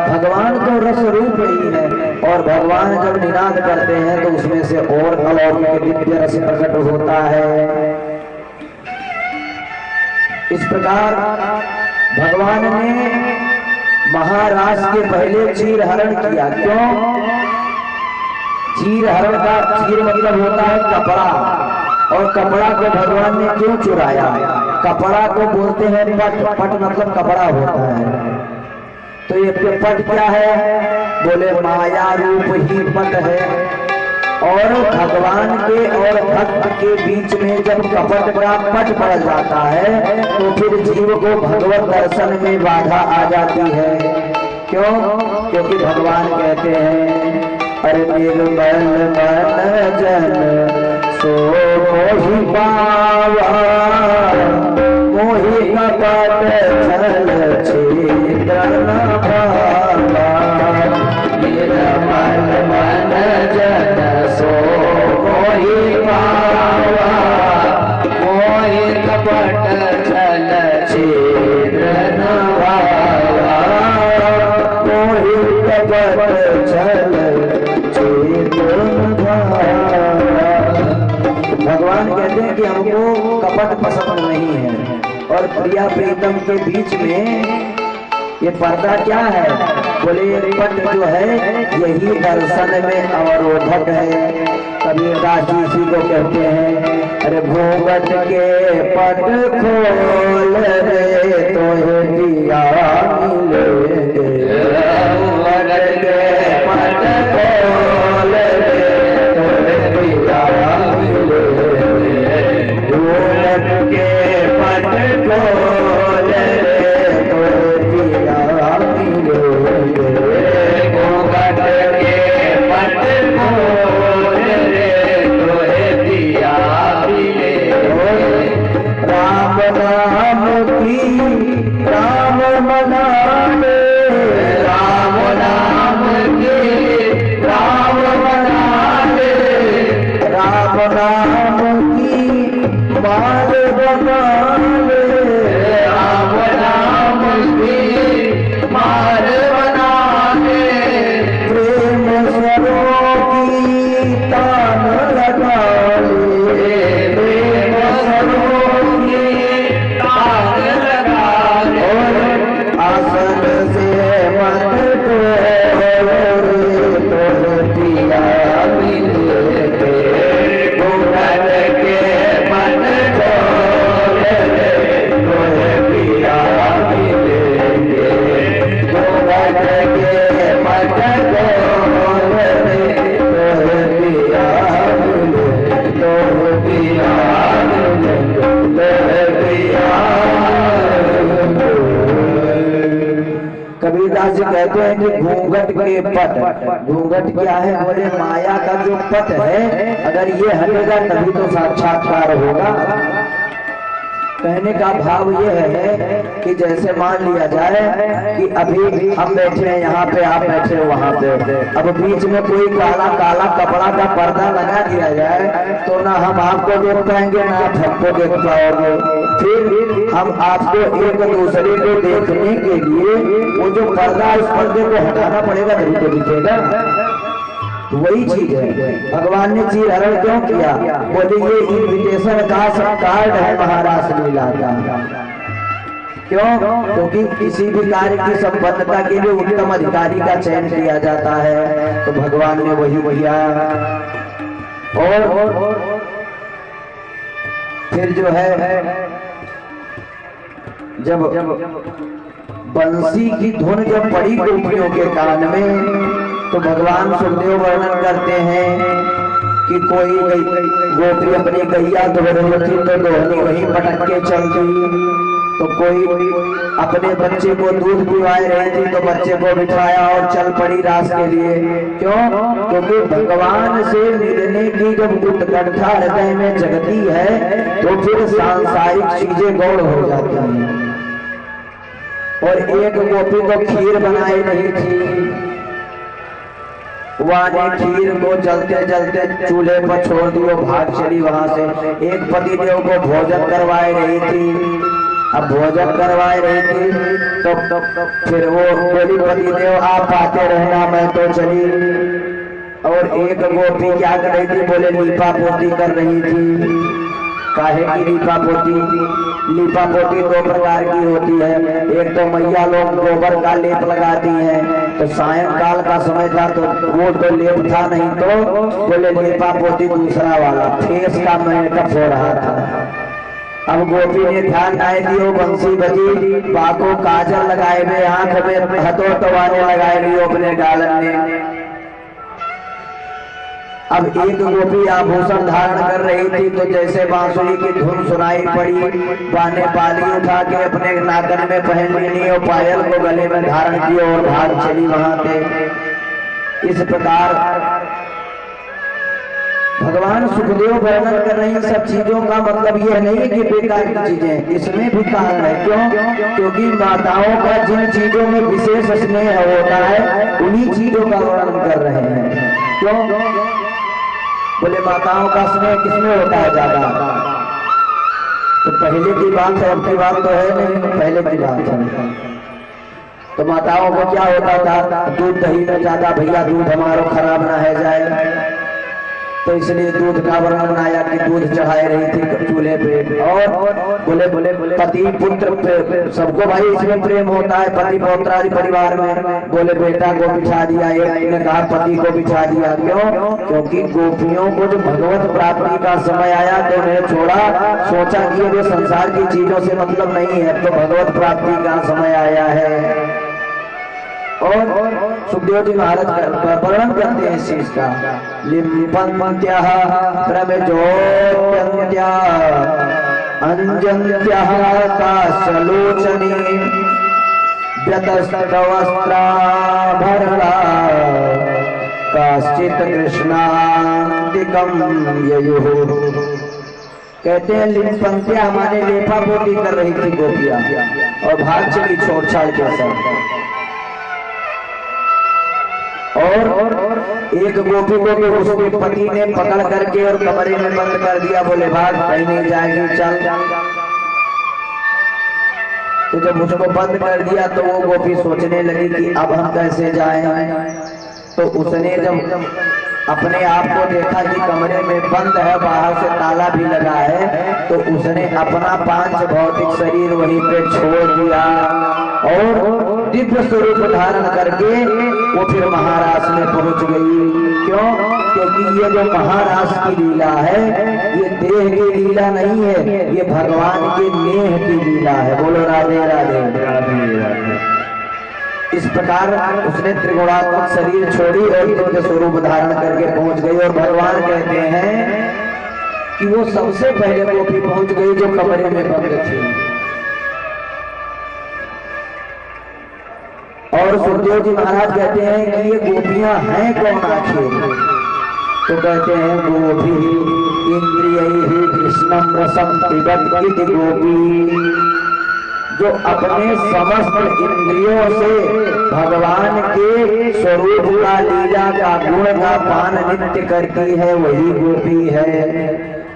भगवान तो रस रूप ही है। और भगवान जब निनाद करते हैं तो उसमें से और अलौकिक दिव्य रस प्रकट होता है। इस प्रकार भगवान ने महाराज के पहले चीर हरण किया। क्यों? चीर हरण का चीर मतलब होता है कपड़ा, और कपड़ा को भगवान ने क्यों चुराया? कपड़ा को बोलते हैं पट, पट मतलब कपड़ा होता है। तो ये पट क्या है? बोले माया रूप ही पट है। और भगवान के और भक्त के बीच में जब कपट का पट पड़ जाता है तो फिर जीव को भगवत दर्शन में बाधा आ जाती है। क्यों? क्योंकि भगवान कहते हैं अरे निर्मल मन जन सो मोहि पावा, मोहि कपट छल छेदन भावा। निर्मल मन जन मोहि पावा मोहि कपट छल छिद्र नभावा मोहि कपट छल छिद्र नभावा। भगवान कहते हैं कि हमको कपट पसंद नहीं है, और प्रिया प्रीतम के बीच में ये पर्दा क्या है? बोले ये पट जो है यही दर्शन में अवरोधक है। कबीरदास जी इसी को कहते हैं, अरे घूंघट के पट खोल रे तोहे दिया मिलेंगे। घूंघट के पट खोल रे तोहे दिया मिलेंगे। घूंघट के पट खोल रे तोहे दिया मिलेंगे। घूंघट के पट खोल रे तोहे दिया मिलेंगे। राम नाम की राम मना ले, राम नाम की राम बना ले। राम नाम की माल बना ले। राम नाम की मार बना ले। प्रेम सरों की तान लगा ले। प्रेम सरों की तान लगा ले। आसन से मत तो दिया मिलेंगे। घूंघट के पट खोल रे तोहे दिया मिलेंगे। घूंघट के पट खोल रे तोहे दिया मिलेंगे। तोहे दिया मिलेंगे। तोहे दिया मिलेंगे। कबीरदास जी कहते हैं कि घूंघट के पट, घूंघट क्या है? बोले माया का जो पट है, अगर ये हटेगा तभी तो साक्षात्कार होगा। कहने का भाव ये है कि जैसे मान लिया जाए कि अभी हम बैठे हैं यहाँ पे, आप बैठे हो वहाँ पे, अब बीच में कोई काला काला कपड़ा का पर्दा लगा दिया जाए तो ना हम आपको देख पाएंगे ना आप हमको देख पाओगे। फिर हम आपको एक दूसरे को देखने के लिए वो जो पर्दा उस पर्दे को हटाना पड़ेगा तभी तो दिखेगा। तो वही चीज है, भगवान ने चीर हरण क्यों किया? बोले ये इन्विटेशन का कार्ड है महाराज लीला का। क्यों? क्योंकि किसी भी कार्य की संपन्नता के लिए उत्तम अधिकारी का चयन किया जाता है, तो भगवान ने वही किया। और फिर जो है जब बंसी की धुन जब पड़ी गोपियों के कान में, तो भगवान सुखदेव वर्णन करते हैं कि कोई गोपी अपनी गैया दुह रही थी तो दोहनी वहीं पटक के चल गई, तो कोई अपने बच्चे को दूध पिवाए रही थी तो बच्चे को बिठाया और चल पड़ी रास के लिए। क्यों? क्योंकि भगवान से मिलने की जब उत्कंठा हृदय में जगती है तो फिर सांसारिक चीजें गौण हो जाती हैं। और एक गोपी को खीर बनाई नहीं थी, वहां खीर को जलते जलते चूल्हे पर छोड़ दियो, भाग चली वहां से। एक पतिदेव को भोजन करवाए रही थी, अब भोजन करवाए रही थी तो फिर वो बोली पतिदेव आप आते रहना मैं तो चली। और एक गोपी क्या कर रही थी? बोले लीपा पोती कर रही थी। काहे की लीपा पोती? लीपा पोती दो प्रकार की होती है, एक तो मैया लोग गोबर का लेप लगाती हैं, तो सायंकाल का समय था तो वो तो लेप था नहीं, तो बोले लीपा पोती दूसरा वाला फेस का मेकअप हो रहा था। अब गोपी ने ध्यान नहीं दियो, बंसी बजी, बाको काजल लगाए हुए, आंख में हथो तवाने लगाए लियो अपने गालन ने। अब एक गोपी आभूषण धारण कर रही थी तो जैसे बांसुरी की धुन सुनाई पड़ी, बाने पाली उठा के अपने नाकन में पहन ली और पायल को गले में धारण किया और भाग चली वहां से। इस प्रकार भगवान सुखदेव वर्णन कर रहे हैं। सब चीजों का मतलब यह नहीं कि बेकार की चीजें, इसमें भी कारण है। क्यों? क्योंकि माताओं का जिन चीजों में विशेष स्नेह होता है उन्हीं चीजों का वर्णन कर रहे हैं। क्यों? बोले माताओं का स्नेह किसमें होता है ज्यादा? तो पहले की बात है, अब की बात तो है नहीं, पहले की बात है। तो माताओं को क्या होता था, दूध दही में ज्यादा, भैया दूध हमारा खराब ना है जाए, तो इसलिए दूध का वर्णन आया कि दूध चढ़ाए रही थी चूल्हे पे। और बोले पति पुत्र पे सबको भाई इसमें प्रेम होता है, पति पौत्र आदि परिवार में। बोले बेटा को बिछा दिया, एक ने कहा पति को बिछा दिया। क्यों? क्योंकि गोपियों को जो भगवत प्राप्ति का समय आया तो उन्हें छोड़ा, सोचा कि ये संसार की चीजों से मतलब नहीं है, तो भगवत प्राप्ति का समय आया है। और सुखदेव जी महाराज वर्णन करते हैं इस चीज का, लिम्पन्त्या प्रमजोत्यन्त्या अंजन्त्या काशलोचनी व्यतस्तवस्त्राभरणा काश्चित् कृष्णान्तिकं ययुः। कहते हैं लिम्पन्त्या माने लेपा पोती कर रही थी गोपियां और भाग चली छोड़ छाड़ के सब। और एक गोपी को भी उसके पति ने पकड़ करके और कमरे में बंद कर दिया, बोले भाग कहीं नहीं जाएगी, चल। तो जब उसको बंद कर दिया तो वो गोपी सोचने लगी कि अब हम कैसे जाएं। तो उसने जब अपने आप को देखा कि कमरे में बंद है, बाहर से ताला भी लगा है, तो उसने अपना 5 भौतिक शरीर वहीं पे छोड़ दिया और दिव्य स्वरूप धारण करके वो फिर महाराज में पहुंच गई। क्यों? क्योंकि ये जो महाराज की लीला है ये देह की लीला नहीं है, ये भगवान के नेह की लीला है। बोलो राधे राधे राधे राधे। इस प्रकार उसने त्रिगुणात्मक शरीर छोड़ी और दिव्य स्वरूप धारण करके पहुंच गई। और भगवान कहते हैं कि वो सबसे पहले गोपी पहुंच गई जो कमरे में बंद थी। और सुखदेव जी महाराज कहते हैं कि ये गोपियां हैं कौन आखिर? तो कहते हैं गोपी इंद्रियैहि कृष्णं रसं पिबत इति गोपी, जो अपने समस्त इंद्रियों से भगवान के स्वरूप का, लीला का, गुण का पान नित्य करती है, वही गोपी है।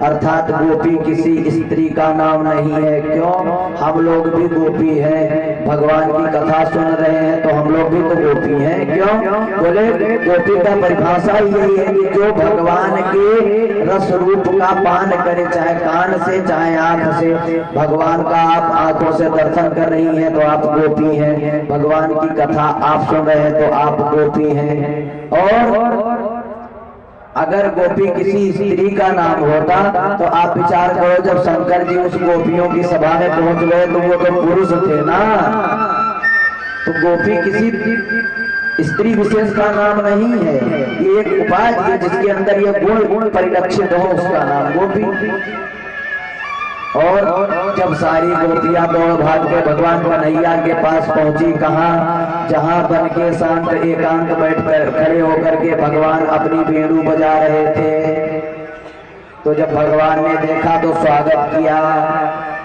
अर्थात गोपी किसी स्त्री का नाम नहीं है। क्यों? हम लोग भी गोपी हैं, भगवान की कथा सुन रहे हैं तो हम लोग भी तो गोपी हैं। क्यों? बोले गोपी का परिभाषा यही है कि जो भगवान के रस रूप का पान करे, चाहे कान से चाहे आंख से। भगवान का आप आंखों से दर्शन कर रही हैं तो आप गोपी हैं, भगवान की कथा आप सुन रहे हैं तो आप गोपी हैं। और अगर गोपी किसी स्त्री का नाम होता तो आप विचार करो, जब शंकर जी उस गोपियों की सभा में पहुंच गए तो वो तो पुरुष थे ना, तो गोपी किसी स्त्री विशेष का नाम नहीं है, ये एक उपाय है जिसके अंदर ये गुण परिलक्षित हो, उसका नाम गोपी। और जब सारी गोपियां दौड़ भाग के भगवान कन्हैया के पास पहुंची, कहाँ? जहां बन के शांत एकांत बैठ कर खड़े होकर के भगवान अपनी बेड़ू बजा रहे थे। तो जब भगवान ने देखा तो स्वागत किया,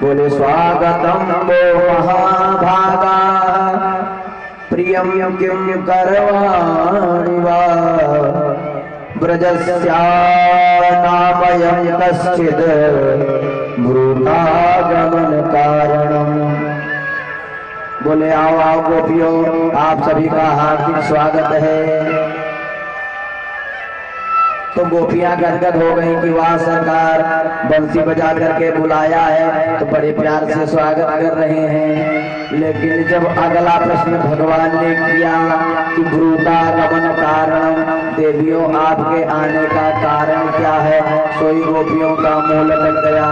बोले स्वागतम वो महाभागा प्रियम किम करवाणि वा ब्रजस्या नामयं कश्चित् भ्रूतागमन कारणम। बोले आओ आओ गोपियों, आप सभी का हार्दिक स्वागत है। तो गोपियां गदगद हो गई कि वाह सरकार, बंसी बजा करके बुलाया है तो बड़े प्यार से स्वागत कर रहे हैं। लेकिन जब अगला प्रश्न भगवान ने किया कि भ्रूतागमन कारण, देवियों आपके आने का कारण क्या है, सोई गोपियों का मुंह लटक गया।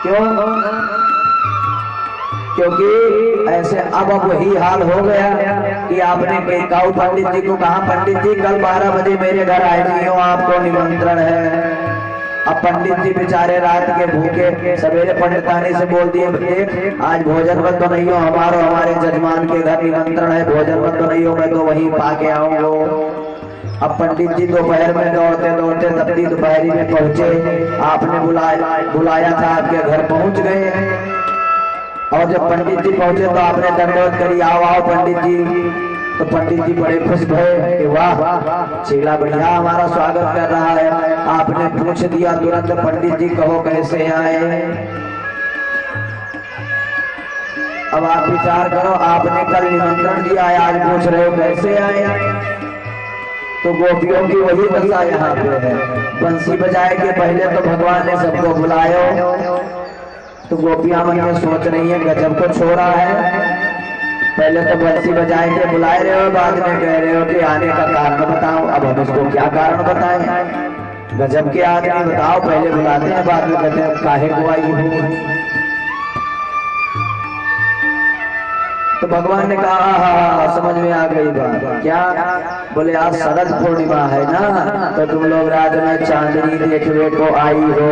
क्यों? क्योंकि ऐसे अब वही हाल हो गया कि आपने कहा पंडित जी को कहा, पंडित जी कल 12 बजे मेरे घर आएंगे हो, आपको निमंत्रण है। अब पंडित जी बेचारे रात के भूखे, सवेरे पंडितानी से बोल दिए देख आज भोजन मत तो नहीं हो, हमारे जजमान के घर निमंत्रण है, भोजन मत तो नहीं हो, मैं तो वहीं पाके आऊंगा। अब पंडित जी दोपहर में दौड़ते दौड़ते तपती दोपहरी में पहुंचे, आपने बुलाया था, आपके घर पहुंच गए। और जब पंडित जी पहुंचे तो आपने दंडवत करी, आओ आओ पंडित जी। तो पंडित जी बड़े खुश भये कि वाह चेला बढ़िया हमारा स्वागत कर रहा है। आपने पूछ दिया तुरंत, पंडित जी कहो कैसे आए। अब आप विचार करो, आपने कल निमंत्रण दिया है, आज पूछ रहे हो कैसे आए। तो गोपियों की वही दशा यहाँ पे है। बंसी बजाए के पहले तो भगवान ने सबको बुलायो, तो गोपियां मन में सोच रही है गजब को छोड़ा है। पहले तो बंसी बजाए के बुलाए रहे हो, बाद में कह रहे हो कि आने का कारण बताओ। अब हम इसको क्या कारण बताएं? गजब के आदमी बताओ, पहले बुलाते हैं बाद में कहते हैं काहे को आई हो। तो भगवान ने कहा समझ में आ गई बात। क्या बोले? आज शरद पूर्णिमा है ना, तो तुम लोग रात में चांदनी देखने को आई हो।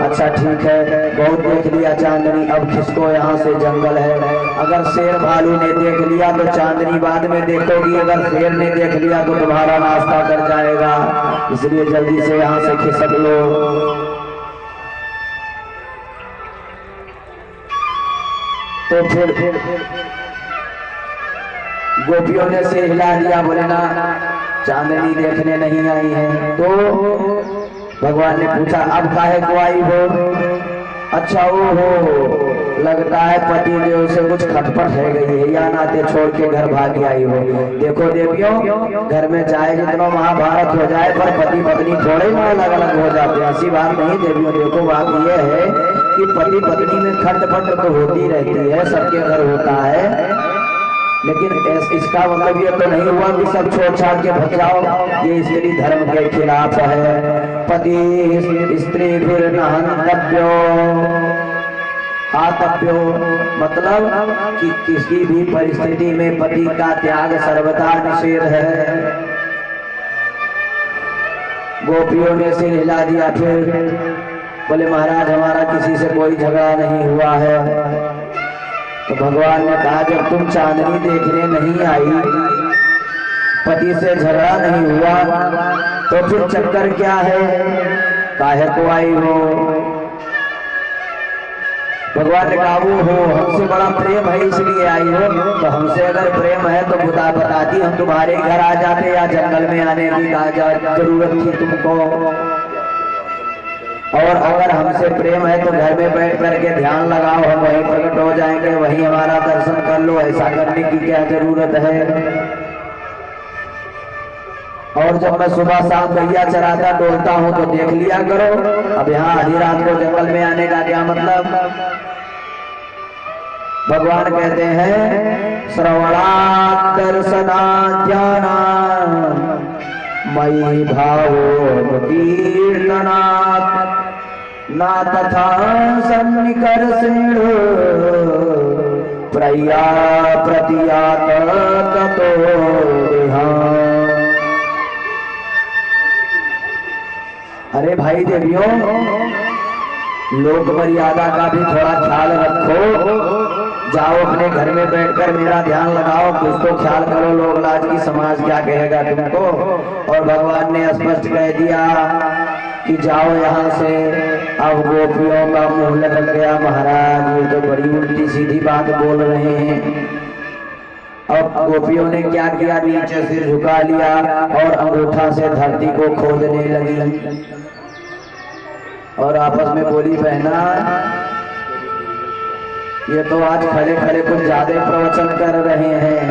अच्छा ठीक है, बहुत देख लिया चांदनी, अब खिसको यहाँ से, जंगल है। अगर शेर भालू ने देख लिया तो चांदनी बाद में देखोगी, अगर शेर ने देख लिया तो तुम्हारा नाश्ता कर जाएगा, इसलिए जल्दी से यहाँ से खिसक लो। तो फिर गोपियों ने सिर हिला दिया, बोले ना चांदनी देखने नहीं आई है। तो भगवान ने पूछा अब काहे को आई हो? अच्छा वो हो, लगता है पति देव से कुछ खटपट है गई है, या नाते छोड़ के घर भाग आई हो। देखो देवियों, घर में चाहे जितना महाभारत हो जाए पर पति पत्नी थोड़े ना अलग अलग हो जाते हैं, ऐसी बात नहीं देवियों। देखो बात यह है कि पति पत्नी में खटपट तो होती रहती है, सबके घर होता है, लेकिन इसका मतलब ये तो नहीं हुआ कि सब छोड़ छाड़ के भग जाओ। ये स्त्री धर्म के खिलाफ है। पति स्त्री फिर न हंतव्यो आतव्यो, मतलब कि किसी भी परिस्थिति में पति का त्याग सर्वथा निषेध है। गोपियों ने सिर हिला दिया। फिर बोले महाराज हमारा किसी से कोई झगड़ा नहीं हुआ है। तो भगवान ने कहा जब तुम चांदनी देखने नहीं आई, पति से झगड़ा नहीं हुआ, तो फिर चक्कर क्या है, काहे को आई हो? भगवान ने कहा वो हो हमसे बड़ा प्रेम है इसलिए आई हो। तो हमसे अगर प्रेम है तो बताती, हम तुम्हारे घर आ जाते, या जंगल में आने की जरूरत थी तुमको? और अगर हमसे प्रेम है तो घर में बैठ करके ध्यान लगाओ, हम वहीं प्रकट हो जाएंगे, वहीं हमारा दर्शन कर लो, ऐसा करने की क्या जरूरत है? और जब मैं सुबह शाम गैया चराता डोलता हूँ तो देख लिया करो। अब यहाँ आधी रात को जंगल में आने का क्या मतलब? भगवान कहते हैं श्रवणात् दर्शनात् ध्यानात् मयि भावो कीर्तनात् ना तथा सन्निकर्षेण प्रया प्रतियात ततो देहात्। अरे भाई देवियों, लोक मर्यादा का भी थोड़ा ख्याल रखो। जाओ अपने घर में बैठकर मेरा ध्यान लगाओ, कुछ तो ख्याल करो, लोग लाज की समाज क्या कहेगा तुमको। और भगवान ने स्पष्ट कह दिया कि जाओ यहाँ से। अब गोपियों का मुंह लटक गया, महाराज ये तो बड़ी उल्टी सीधी बात बोल रहे हैं। अब गोपियों ने क्या किया, नीचे सिर झुका लिया और अंगूठा से धरती को खोदने लगी और आपस में बोली बहना ये तो आज खड़े खड़े कुछ ज्यादा प्रवचन कर रहे हैं।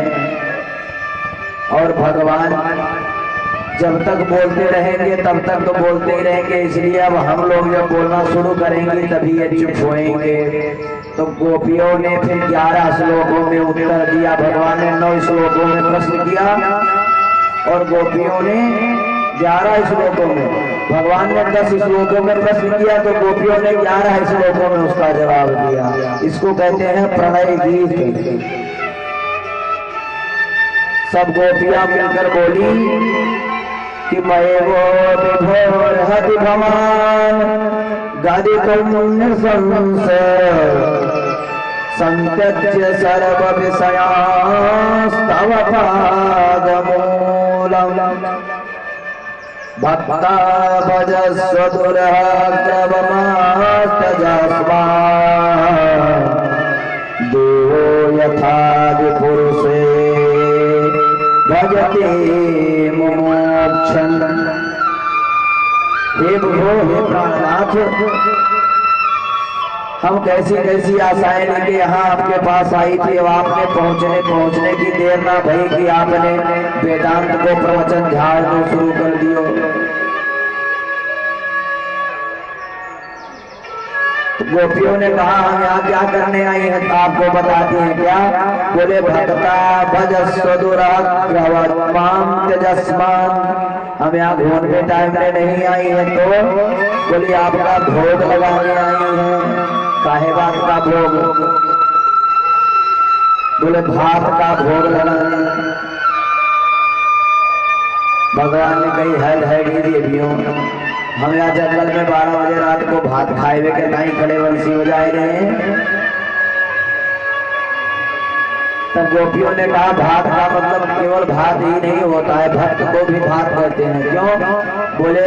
और भगवान जब तक बोलते रहेंगे तब तक तो बोलते ही रहेंगे, इसलिए अब हम लोग जब बोलना शुरू करेंगे तभी ये चुप होएंगे। तो गोपियों ने फिर 11 श्लोकों में उत्तर दिया, भगवान ने 9 श्लोकों में प्रश्न किया और गोपियों ने 11 श्लोकों में। भगवान ने 10 श्लोकों में प्रश्न किया तो गोपियों ने 11 श्लोकों में उसका जवाब दिया। इसको कहते हैं प्रणय गीत। सब गोपियां मिलकर बोली कि मैं वो विभोर हति भमान गादितुं निसंशय संत्यज्य सर्व विषयास्तव पादमूलम् भक्ता भजस्व दुरहग्रवमास्तजस्मान् देवो यथादिपुरुषे भजते मोक्षं। हे प्रभु, हे प्राणनाथ, हम कैसी कैसी आशाएं लेके यहाँ आपके पास आई थी। अब आपने पहुँचने की देर ना भई कि आपने वेदांत को प्रवचन झाड़ना शुरू कर दियो। गोपियों ने कहा हम यहाँ क्या करने आई हैं, तो आपको बताती हैं क्या। बोले भक्ता भजस्वदुराग्रवत्मां त्यजस्मान्। हम यहाँ घूमने टाइम में नहीं आई हैं, तो बोली आपका भोग लगाने आई हैं। काहे बात का भोग? बोले भात का भोग लगाने। भगवान ने कही है देवियों, हम यहाँ जंगल में 12 बजे रात को भात खाए हुए के नहीं खड़े बंसी बजाए रहे हैं। तब गोपियों ने कहा भात का मतलब केवल भात ही नहीं होता है, भक्त को भी भात कहते हैं। क्यों? बोले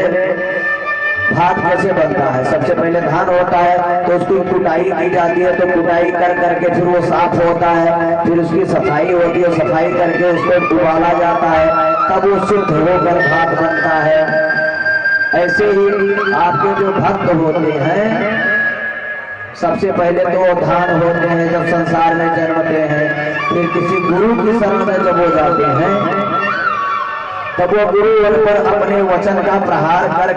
भात कैसे बनता है? सबसे पहले धान होता है तो उसकी कुटाई की जाती है, तो कुटाई कर करके फिर वो साफ होता है, फिर उसकी सफाई होती है, सफाई करके उसको उबाला जाता है, तब वो शुद्ध होकर भात बनता है। ऐसे ही आपके जो भक्त होते हैं सबसे पहले तो वो धान होते हैं जब संसार में जन्मते हैं, फिर किसी गुरु की शरण में जब हो जाते हैं तब वो गुरु उन पर अपने वचन का प्रहार कर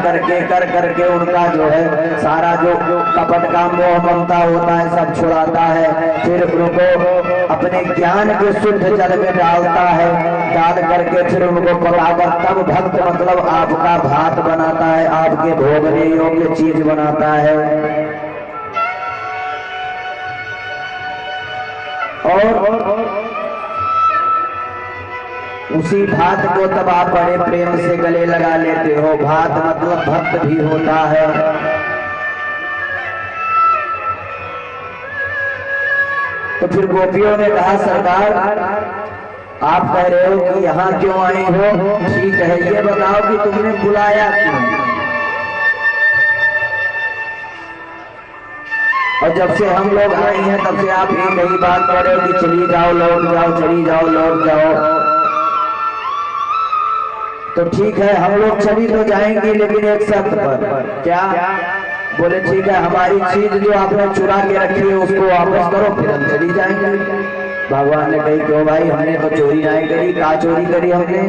करके उनका जो है सारा जो कपट का मोह ममता होता है सब छुड़ाता है। फिर उनको अपने ज्ञान के शुद्ध जल में डालता है, डाल करके फिर उनको पकाकर तब भक्त मतलब आपका भात बनाता है, आपके भोगने योग्य चीज बनाता है। और उसी भात को तब आप बड़े प्रेम से गले लगा लेते हो। भात मतलब भक्त भी होता है। तो फिर गोपियों ने कहा सरकार आप कह रहे हो कि यहाँ क्यों आई हो, ठीक है ये बताओ कि तुमने बुलाया क्यों। और जब से हम लोग आए हैं तब से आप एक ही बात कर रहे हो कि चली जाओ लौट जाओ, चली जाओ लौट जाओ। तो ठीक है हम लोग चली तो जाएंगे लेकिन एक शर्त पर। क्या? बोले ठीक है हमारी चीज जो आपने चुरा के रखी है उसको वापस करो, फिर हम चली जाएंगे। भगवान ने कही क्यों भाई, हमने तो चोरी नहीं करी। क्या चोरी करी हमने?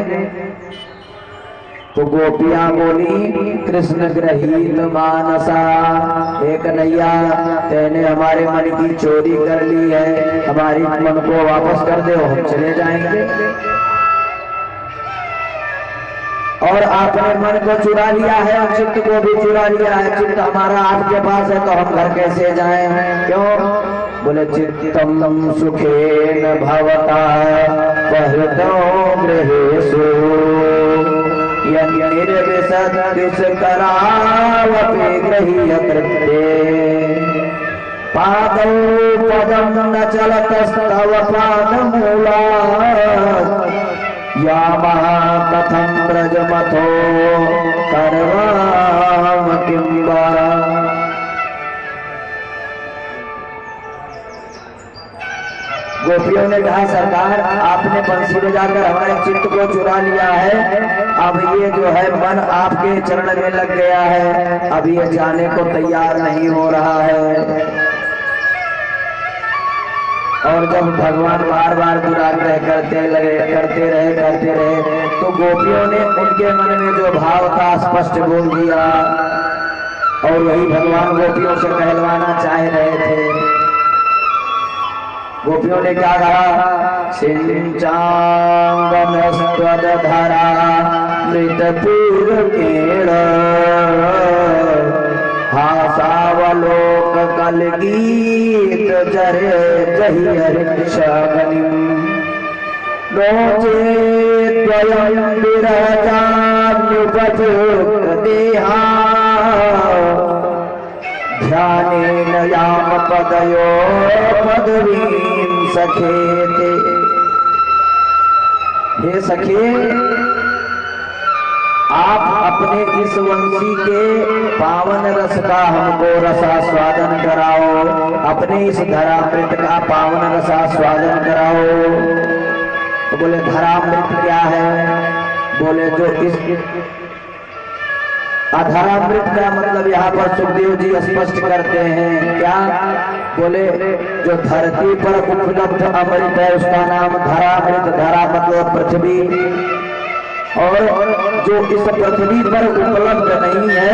तो गोपियां बोली कृष्ण ग्रहीत मानसा, एक नैया तेने हमारे मन की चोरी कर ली है, हमारी मन को वापस कर दो, हम चले जाएंगे। और आपने मन को चुरा लिया है, चित्त को भी चुरा लिया है, चित्त हमारा आपके पास है, तो हम घर कैसे जाएं? क्यों? बोले चित्तम सुखेन भवता पहृतो गृहेषु निर्विशद दुष्करावपि गृह्य कृत्ये पादौ पदं न चलतस्तव पादमूलात् यामः कथं व्रजमथो करवाम किं वा। गोपियों ने कहा सरकार आपने बंसी बजाकर हमारे चित्त को चुरा लिया है, अब ये जो है मन आपके चरण में लग गया है, अब ये जाने को तैयार नहीं हो रहा है। और जब भगवान बार बार दुराग्रह करते रहे तो गोपियों ने उनके मन में जो भाव था स्पष्ट बोल दिया, और वही भगवान गोपियों से कहलवाना चाह रहे थे। गोपियों ने क्या कहा? सिंचांगनस्त्वदधरा मृतपूर्वकेण हासावलोक कलगीत जरे जहियरिक्षगनिम् नोचे त्वयं विरजान्युपजुक्तदेहा ध्यानेन याम पदयो पदवीं सखेते। हे सखे आप अपने इस वंशी के पावन रस का हमको रसास्वादन कराओ, अपने इस धरामृत का पावन रसास्वादन कराओ। तो बोले धरामृत क्या है? बोले जो इस अधरामृत का मतलब यहाँ पर सुखदेव जी स्पष्ट करते हैं। क्या? बोले जो धरती पर उपलब्ध अमृत है उसका नाम धरामृत। धरा मतलब पृथ्वी, और जो इस पृथ्वी पर उपलब्ध नहीं है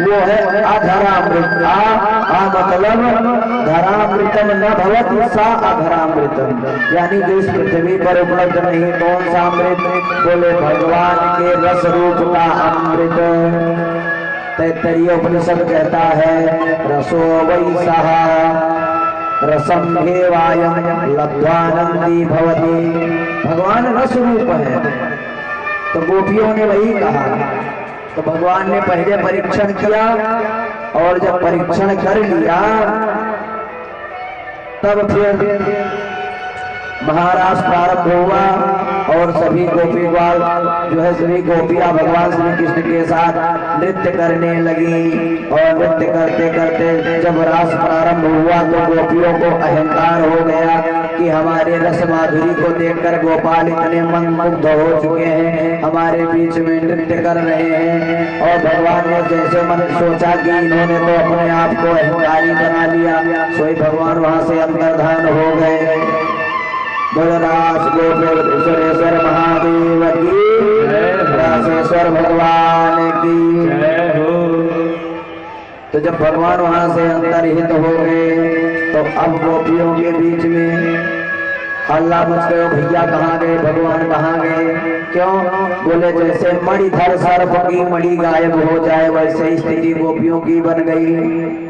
वो है अधरामृत। मतलब धरामृतम न भवति सा अधरामृतम, यानी जो इस पृथ्वी पर उपलब्ध नहीं। कौन सा अमृत? बोले भगवान के रस रूप का अमृत। तैत्तरीय उपनिषद कहता है रसो वै सः रसम घेवायम लब्ध्वानंदी भवति। भगवान रस रूप है, तो गोपियों ने वही कहा। तो भगवान ने पहले परीक्षण किया, और जब परीक्षण कर लिया तब फिर महाराज प्रारंभ हुआ, और सभी गोपीवाल जो है सभी गोपियां भगवान श्री कृष्ण के साथ नृत्य करने लगी। और नृत्य करते करते जब रास प्रारंभ हुआ तो गोपियों को अहंकार हो गया कि हमारे रस माधुरी को देखकर गोपाल इतने मंत्रमुग्ध हो चुके हैं, हमारे बीच में नृत्य कर रहे हैं। और भगवान ने जैसे मन सोचा कि इन्होंने तो अपने आप को अहंकारी बना लिया, सोई भगवान वहां से अंतर्धान हो गए। बलरास गोपेश्वरेश्वर महादेव की, रासेश्वर भगवान की। तो जब भगवान वहां से अंतर्हित हो गए तो अब गोपियों के बीच में हल्ला मच गया, भैया कहाँ गए, भगवान कहाँ गए? क्यों? बोले जैसे मणिधर सर्प की मणि गायब हो जाए वैसे स्थिति गोपियों की बन गई।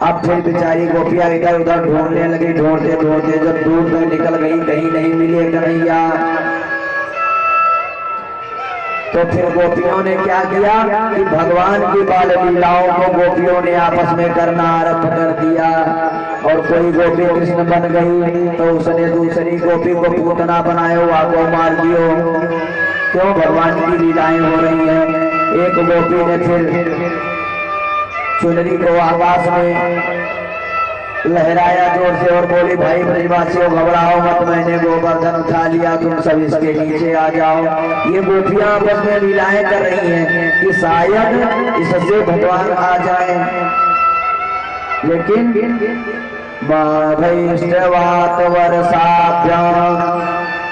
अब फिर बेचारी गोपियां इधर उधर ढूंढने लगी, ढूंढते ढूंढते जब दूर तक निकल गई, कहीं नहीं मिले कन्हैया। तो फिर गोपियों ने क्या किया कि भगवान की बाल लीलाओं को गोपियों ने आपस में करना आरंभ कर दिया। और कोई गोपी कृष्ण बन गई तो उसने दूसरी गोपी को पूतना बनाया हुआ को मार दियो। क्यों? भगवान की लीलाएं हो रही हैं। एक गोपी ने फिर चुनरी को आकाश में लहराया जोर से और बोली, भाई ब्रजवासियों घबराओ मत, मैंने गोवर्धन उठा लिया, तुम सब इसके नीचे आ जाओ। ये गोपियां आपस में लीलाएं कर रही हैं कि शायद इससे भगवान आ जाए। लेकिन भैष्टवात वर्षाभ्याम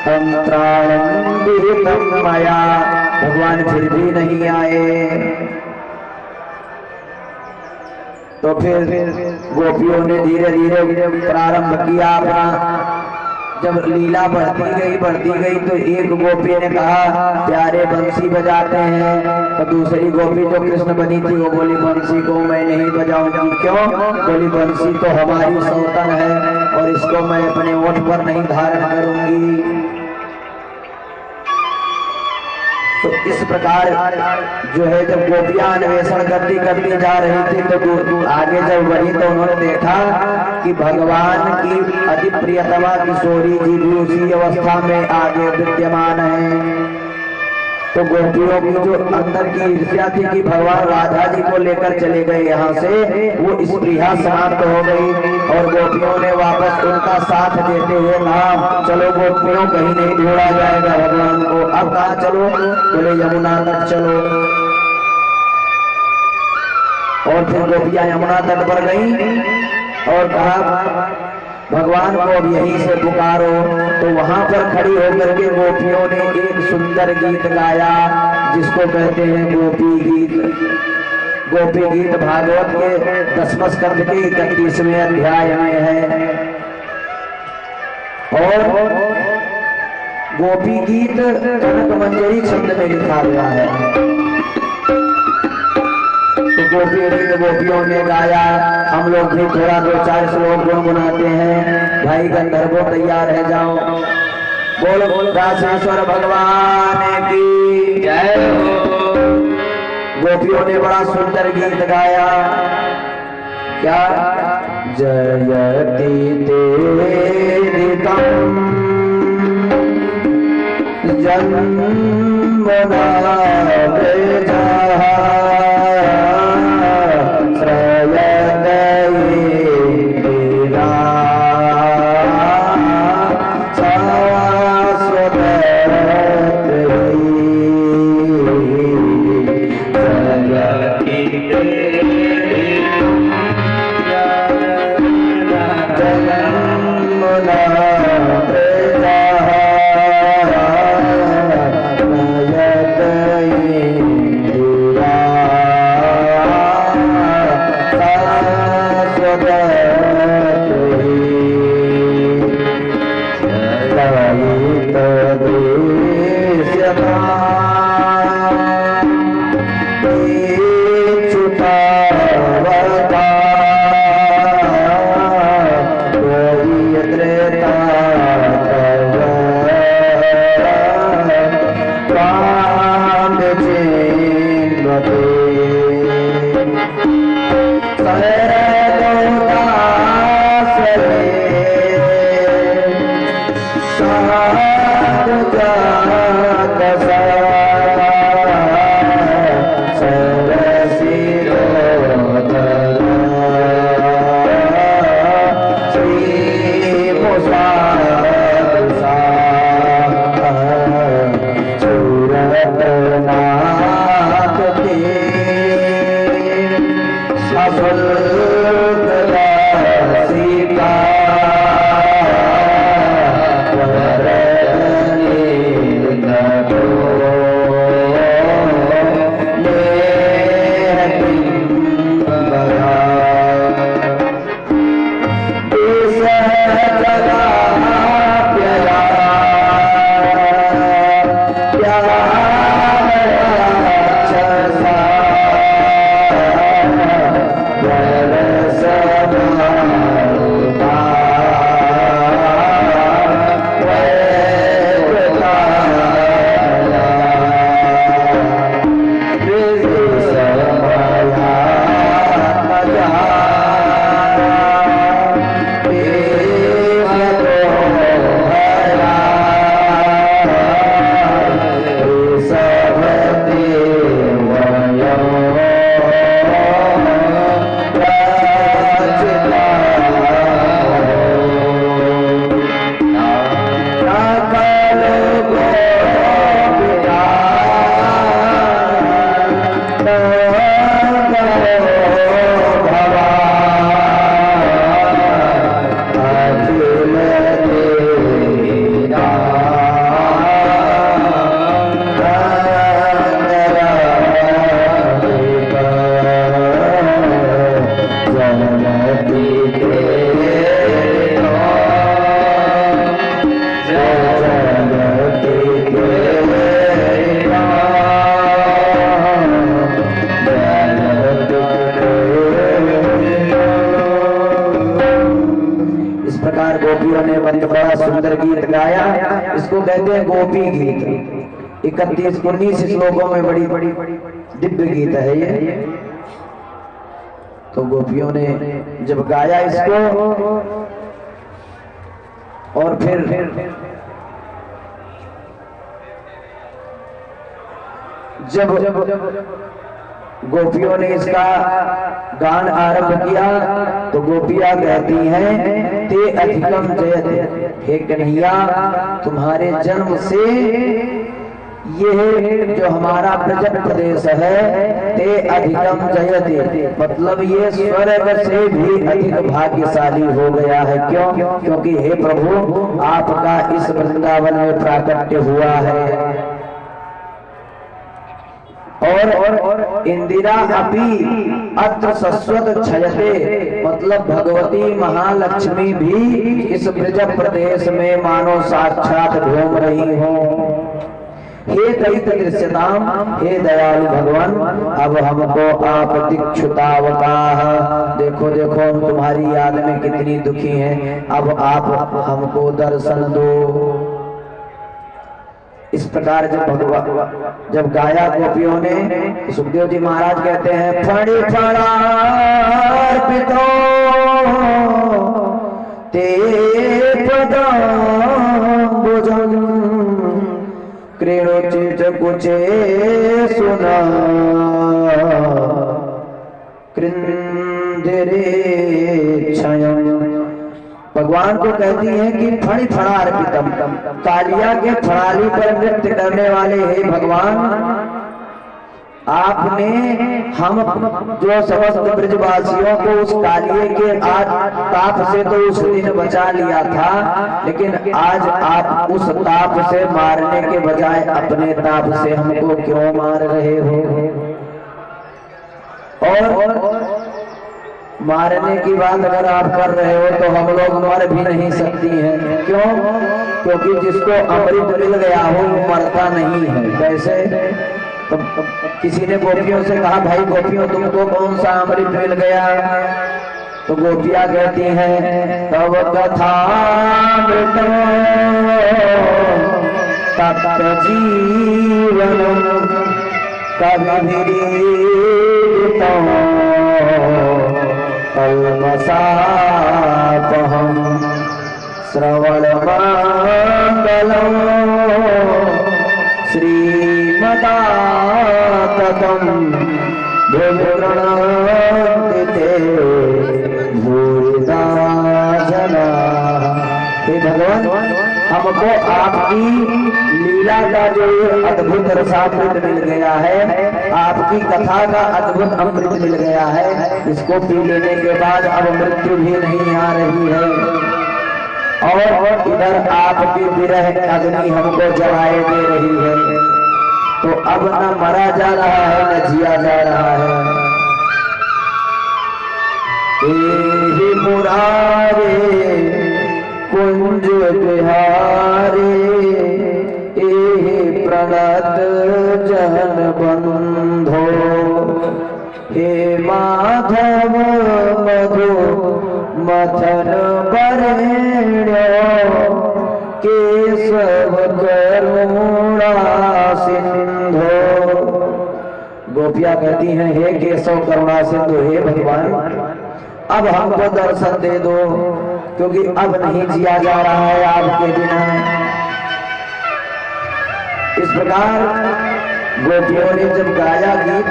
तंत्राणं विहितं मया, भगवान फिर भी नहीं आए। तो फिर गोपियों ने धीरे धीरे प्रारंभ किया अपना। जब लीला बढ़ती गई तो एक गोपी ने कहा प्यारे बंसी बजाते हैं। तो दूसरी गोपी जो कृष्ण बनी थी वो बोली बंसी को मैं नहीं बजाऊंगी। क्यों? बोली बंसी तो हमारी सौतन है और इसको मैं अपने ओठ पर नहीं धारण करूंगी। तो इस प्रकार जो है जब गोपियां अन्वेषण करती जा रही थी तो आगे जब बढ़ी तो उन्होंने देखा कि भगवान की अति प्रियतमा किशोरी जी भी उसी अवस्था में आगे विद्यमान है। तो गोपियों की जो अंदर की ईर्ष्या थी कि भगवान राधा जी को लेकर चले गए यहाँ से, वो स्पृहा समाप्त हो गई और गोपियों ने वापस उनका साथ देते हुए कहा चलो गोपियों कहीं नहीं ढूंढा जाएगा भगवान को। अब कहाँ चलो? बोले यमुना तट चलो। और फिर गोपियां यमुना तट पर गई और कहा भगवान को अब यहीं से पुकारो। तो वहां पर खड़ी होकर के गोपियों ने एक सुंदर गीत गाया जिसको कहते हैं गोपी गीत। गोपी गीत भागवत के 10वें स्कंध के 31वें अध्याय में है। और गोपी गीत कनक मंजरी छंद में लिखा गया है। तो गोपियों ने गाया। हम लोग भी थोड़ा 2-4 श्लोक गुनगुनाते हैं। भाई गंधर्वों तैयार है जाओ। बोल बोल राजेश्वर भगवान की जय हो। गोपियों ने बड़ा सुंदर गीत गाया। क्या? जयति तेरितम जन्मना ब्रजा बड़ा सुंदर गीत गाया, इसको कहते हैं गोपी गीत। 31-19 श्लोकों में बड़ी बड़ी दिव्य गीत है ये। तो गोपियों ने जब गाया इसको और फिर जब गोपियों ने इसका गान आरंभ किया तो गोपियां कहती हैं ते अधिकम जयते, हे कन्हैया तुम्हारे जन्म से ये जो हमारा ब्रज प्रदेश है ते अधिकम जयते, मतलब ये स्वर्ग से भी अधिक भाग्यशाली हो गया है। क्यों? क्योंकि हे प्रभु आपका इस वृंदावन में प्राकट्य हुआ है। और इंदिरा अपि अत्र शश्वत क्षयते, मतलब भगवती महालक्ष्मी भी इस ब्रज प्रदेश में मानो साक्षात घूम रही हो। हे दयित दृश्यताम, हे दयालु भगवान, अब हमको आप दीक्षुतावताह, देखो देखो हम तुम्हारी याद में कितनी दुखी हैं, अब आप हमको दर्शन दो। इस प्रकार जब गाया गोपियों ने, सुखदेव जी महाराज कहते हैं फणि फणार्पितो ते पदाम्बुजं कृणुचित कुचे सुना कृंदिरे क्षयम्। भगवान को कहती है कि फणि फणार्पितम, कालिया के फणाली पर नृत्य करने वाले हे भगवान, आपने हम जो समस्त ब्रजवासियों को उस कालिये के ताप से तो उस दिन बचा लिया था, लेकिन आज आप उस ताप से मारने के बजाय अपने ताप से हमको क्यों मार रहे हो? और मारने की बात अगर आप कर रहे हो तो हम लोग मर भी नहीं सकती हैं। क्यों? क्योंकि जिसको अमृत मिल गया हो वो मरता नहीं है। कैसे? तो किसी ने गोपियों से कहा भाई गोपियों तुमको कौन सा अमृत मिल गया? तो गोपियां कहती हैं तब कथामृत तप्त जीवन कभी कल्मषापहं श्रवणमङ्गलं श्रीमदाततं भूगृह्णन्ति ते भूरिदा जनाः। हे भगवान, हमको आपकी लीला का जो अद्भुत रसामृत मिल गया है, आपकी कथा का अद्भुत अमृत मिल गया है, इसको पी लेने के बाद अब मृत्यु भी नहीं आ रही है और इधर आपकी विरह अग्नि हमको जलाए दे रही है। तो अब न मरा जा रहा है न जिया जा रहा है। हे मुरारे कुंज बिहारे, एहि प्रणत जन बंधो, हे माधव मधु मथन बरेण्यो, केशव करुणा सिंधो। गोपियां कहती हैं, हे केशव करुणा सिंधु, हे भगवान अब हमको दर्शन दे दो, क्योंकि अब नहीं जिया जा रहा है आपके बिना। इस प्रकार गोपियों ने जब गाया गीत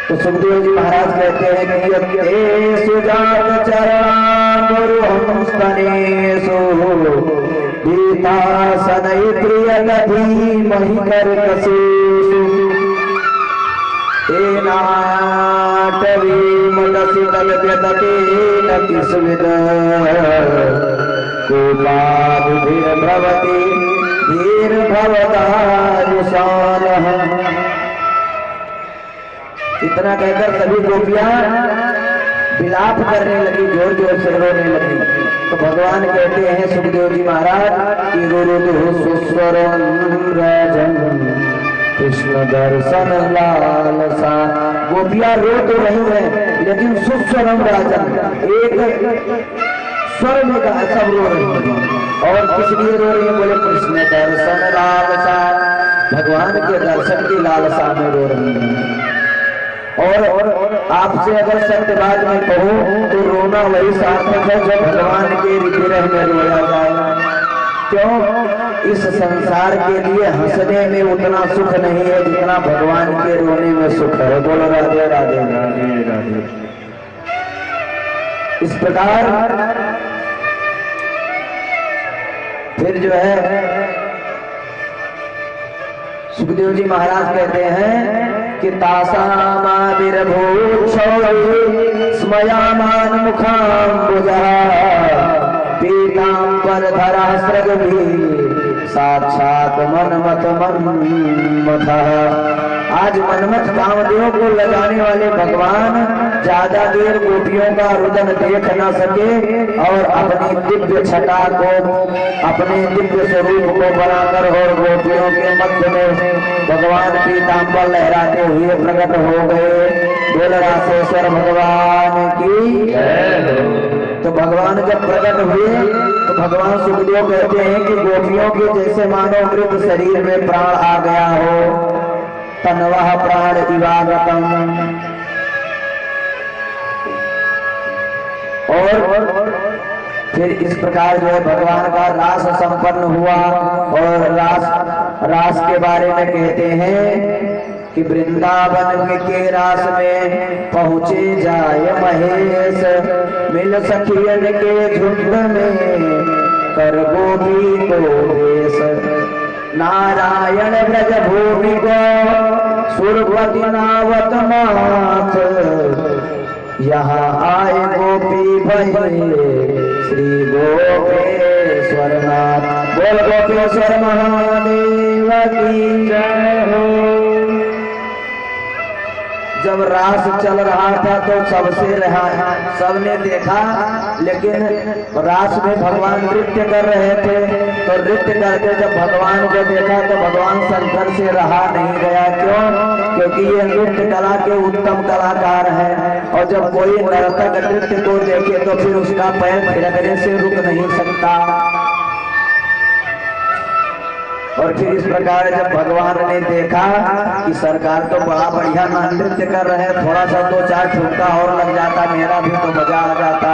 तो सुखदेव जी महाराज कहते हैं कि सुजात चरणामरुहंस्तनेषु गीता सदै प्रियनधी महिकर्कशेषु, एनाटवीमुदसितल्प्यततेन किस्विद कोपाभिर्भवति धीर्भवतायुषानः। इतना कहकर सभी गोपियां विलाप करने लगी, जोर जोर से रोने लगी। तो भगवान कहते हैं सुखदेव जी महाराज कि रुरुदु सुस्वरं राजन कृष्ण दर्शन लालसा। गोपियां रो तो रही है लेकिन सुस्वरम राजन, एक स्वर में कहा सब रो रही है। और किस लिए रो रही है? बोले कृष्ण दर्शन लालसा, भगवान के दर्शन की लालसा में रो रही है। और आपसे अगर सत्यवाद में कहूं तो रोना वही सार्थक है जो भगवान के विरह में रोया जाए। क्यों? इस संसार के लिए हंसने में उतना सुख नहीं है जितना भगवान के रोने में सुख है। बोलो राधे राधे राधे राधे। इस प्रकार फिर जो है सुखदेव जी महाराज कहते हैं कि स्मयामान मुखाम्बुजा पीताम्बरधरा स्रग्भी साक्षात मनमथ मन्मथः। आज मनमथ कामदेव को लगाने वाले भगवान ज्यादा देर गोपियों का रुदन देख न सके और अपनी दिव्य छटा को, अपने दिव्य स्वरूप को बनाकर और गोपियों के मध्य में भगवान पीताम्बर लहराते हुए प्रकट हो गए। बोल रासेश्वर भगवान की। तो भगवान जब प्रकट हुए तो भगवान सुखदेव कहते हैं कि गोपियों के जैसे मानो मृत शरीर में प्राण आ गया हो, तन्वः प्राण इवागतम। और फिर इस प्रकार जो है भगवान का रास संपन्न हुआ। और रास के बारे में कहते हैं कि वृंदावन के रास में पहुँचे जाय महेश, मिल सखियन के झुंड में कर गोपी को भेष। नारायण ब्रज भूमि को सुरपति नावत माथ, यहाँ आए गोपी भये श्री गोपेश्वर नाथ। बोल गोपेश्वर महादेव की जय हो। जब रास चल रहा था तो सबने देखा, लेकिन रास में भगवान नृत्य कर रहे थे। तो नृत्य करके जब भगवान को देखा तो भगवान शंकर से रहा नहीं गया। क्यों? क्योंकि ये नृत्य कला के उत्तम कलाकार हैं और जब कोई नर्तक नृत्य को देखे तो फिर उसका पैर थिरकने से रुक नहीं सकता। और फिर इस प्रकार जब भगवान ने देखा कि सरकार तो बड़ा बढ़िया नृत्य कर रहे हैं, थोड़ा सा 2-4 ठुमका और लग जाता मेरा भी तो मजा आ जाता।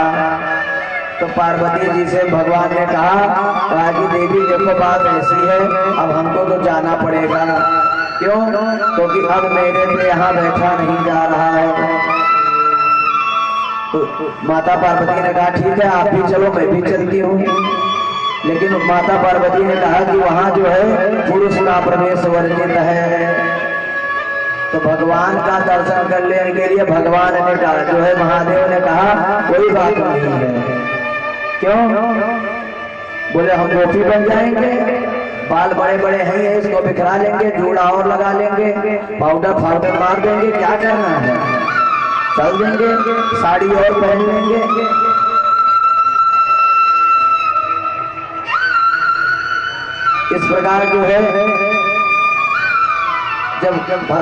तो पार्वती जी से भगवान ने कहा कि देवी देखो बात ऐसी है, अब हमको तो जाना पड़ेगा। क्यों? क्योंकि अब मेरे पे यहाँ बैठा नहीं जा रहा है। तो माता पार्वती ने कहा ठीक है आप भी चलो, मैं भी चलती हूँ। लेकिन माता पार्वती ने कहा कि वहाँ जो है पुरुष का प्रवेश वर्जित है। तो भगवान का दर्शन करने के लिए भगवान ने कहा, जो है महादेव ने कहा कोई बात नहीं है। क्यों? बोले हम गोपी बन जाएंगे, बाल बड़े बड़े हैं इसको बिखरा लेंगे, जूड़ा और लगा लेंगे, पाउडर मार देंगे, क्या करना है, चल देंगे, साड़ी और पहन लेंगे। इस प्रकार जो है जब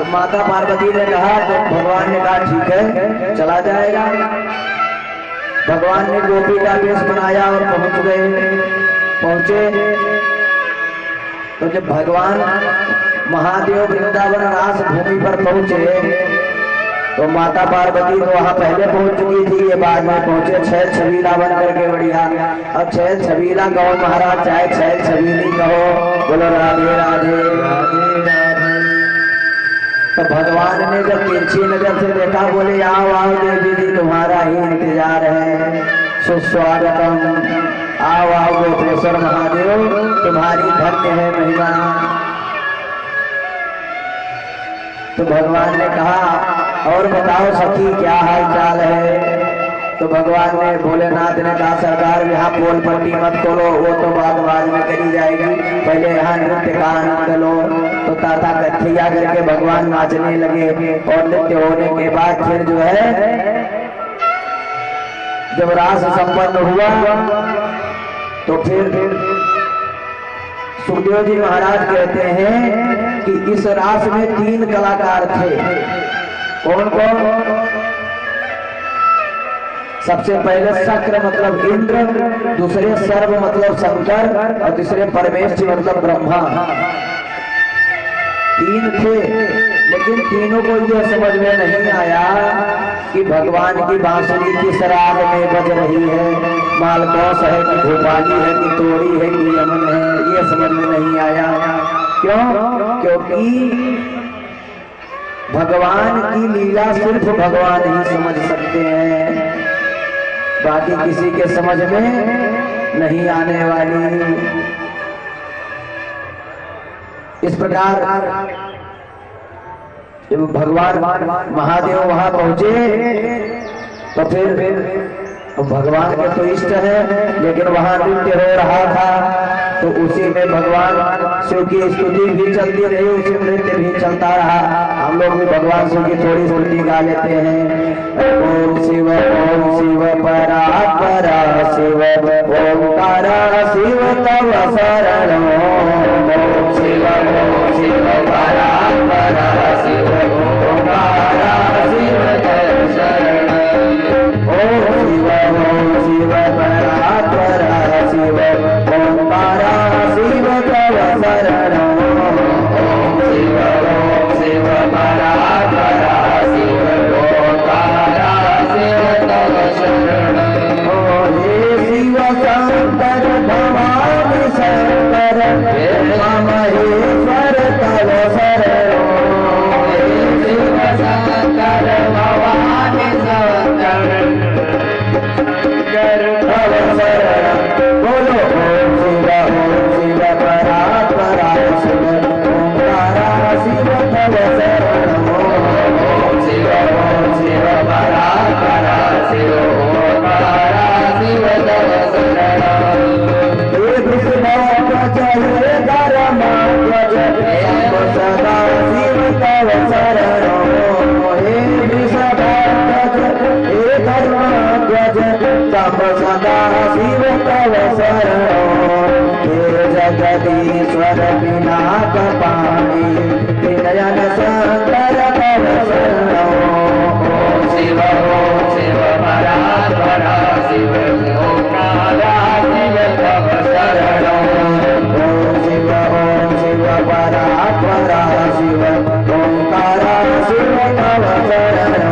माता पार्वती ने कहा तो भगवान ने कहा ठीक है चला जाएगा। भगवान ने गोपी का वेश बनाया और पहुंचे। तो जब भगवान महादेव वृंदावन रास भूमि पर पहुंचे तो माता पार्वती तो वहां पहले पहुंच चुकी थी, ये बाद में पहुंचे। 6 छबीला बन करके बढ़िया। अब 6 छबीला कहो महाराज, चाहे 6 छबीली कहो, बोलो राधे राधे राधे राधे। तो भगवान ने जब तिरछी नजर से देखा, बोले आओ आओ देवी जी तुम्हारा ही इंतजार है, सुस्वागतम, आओ आओ गोपेश्वर महादेव तुम्हारी धन्य है महिमा। तो भगवान ने कहा और बताओ सखी क्या हाल चाल है। तो भगवान ने भोलेनाथ ने कहा सरकार यहाँ पोल पट्टी मत खोलो, वो तो बाद में करी जाएगी, पहले यहाँ नृत्य का आनंद लो। तो ताता कथैया करके भगवान नाचने लगे और नृत्य होने के बाद फिर जो है जब रास संपन्न हुआ तो फिर सुखदेव जी महाराज कहते हैं कि इस रास में 3 कलाकार थे। कौन कौन? सबसे पहले शक्र मतलब इंद्र, दूसरे सर्व मतलब शंकर और तीसरे परमेश्वर मतलब ब्रह्मा। 3 थे, लेकिन तीनों को यह समझ में नहीं आया कि भगवान की बांसुरी किस राग में बज रही है, मालकोस है कि भोपाली है कि तोड़ी है कि यमन है, ये समझ में नहीं आया। क्यों? क्योंकि भगवान की लीला सिर्फ भगवान ही समझ सकते हैं, बाकी किसी के समझ में नहीं आने वाली। इस प्रकार जब भगवान महादेव वहां पहुंचे तो फिर भगवान के तो इष्ट है, लेकिन वहां नृत्य हो रहा था तो उसी में भगवान शिव की स्तुति भी चलती रही, उसी नृत्य भी चलता रहा। हम लोग भी भगवान शिव की थोड़ी स्तुति गा लेते हैं। ओम शिव परात्परा शिव ओंकारा शिव तव शरणं। ओम शिव परात्परा शिव ओंकारा शिव तव शरणं। ओम शिव परात्परा शिव ओंकारा शिव तव शरणं। ओम शिव परात्परा शिव ओंकारा शिव तव शरणं। हे शिव शंकर भवानी शंकर महेश्वर तव शरणं। हे शिव शंकर भवानी शंकर तव शरणं। बोलो ओम शिव परात्परा शिव ओंकारा शिव तव शरणं। ओम शिव परात्परा शिव ओंकारा शिव तव शरणं। हे विष्णुध्वज हे धर्मध्वज शंभो सदा शिव तव शरणं। हे विष्णुध्वज हे धर्मध्वज शंभो सदा शिव तव शरणं। हे जगदीश्वर पिनाक पाणी त्रिनयन शंकर तव शरणं। ओम शिव परात्परा शिव ओंकारा शिव तव शरणं। ओम शिव परा शिव ओंकारा शिव तव चरण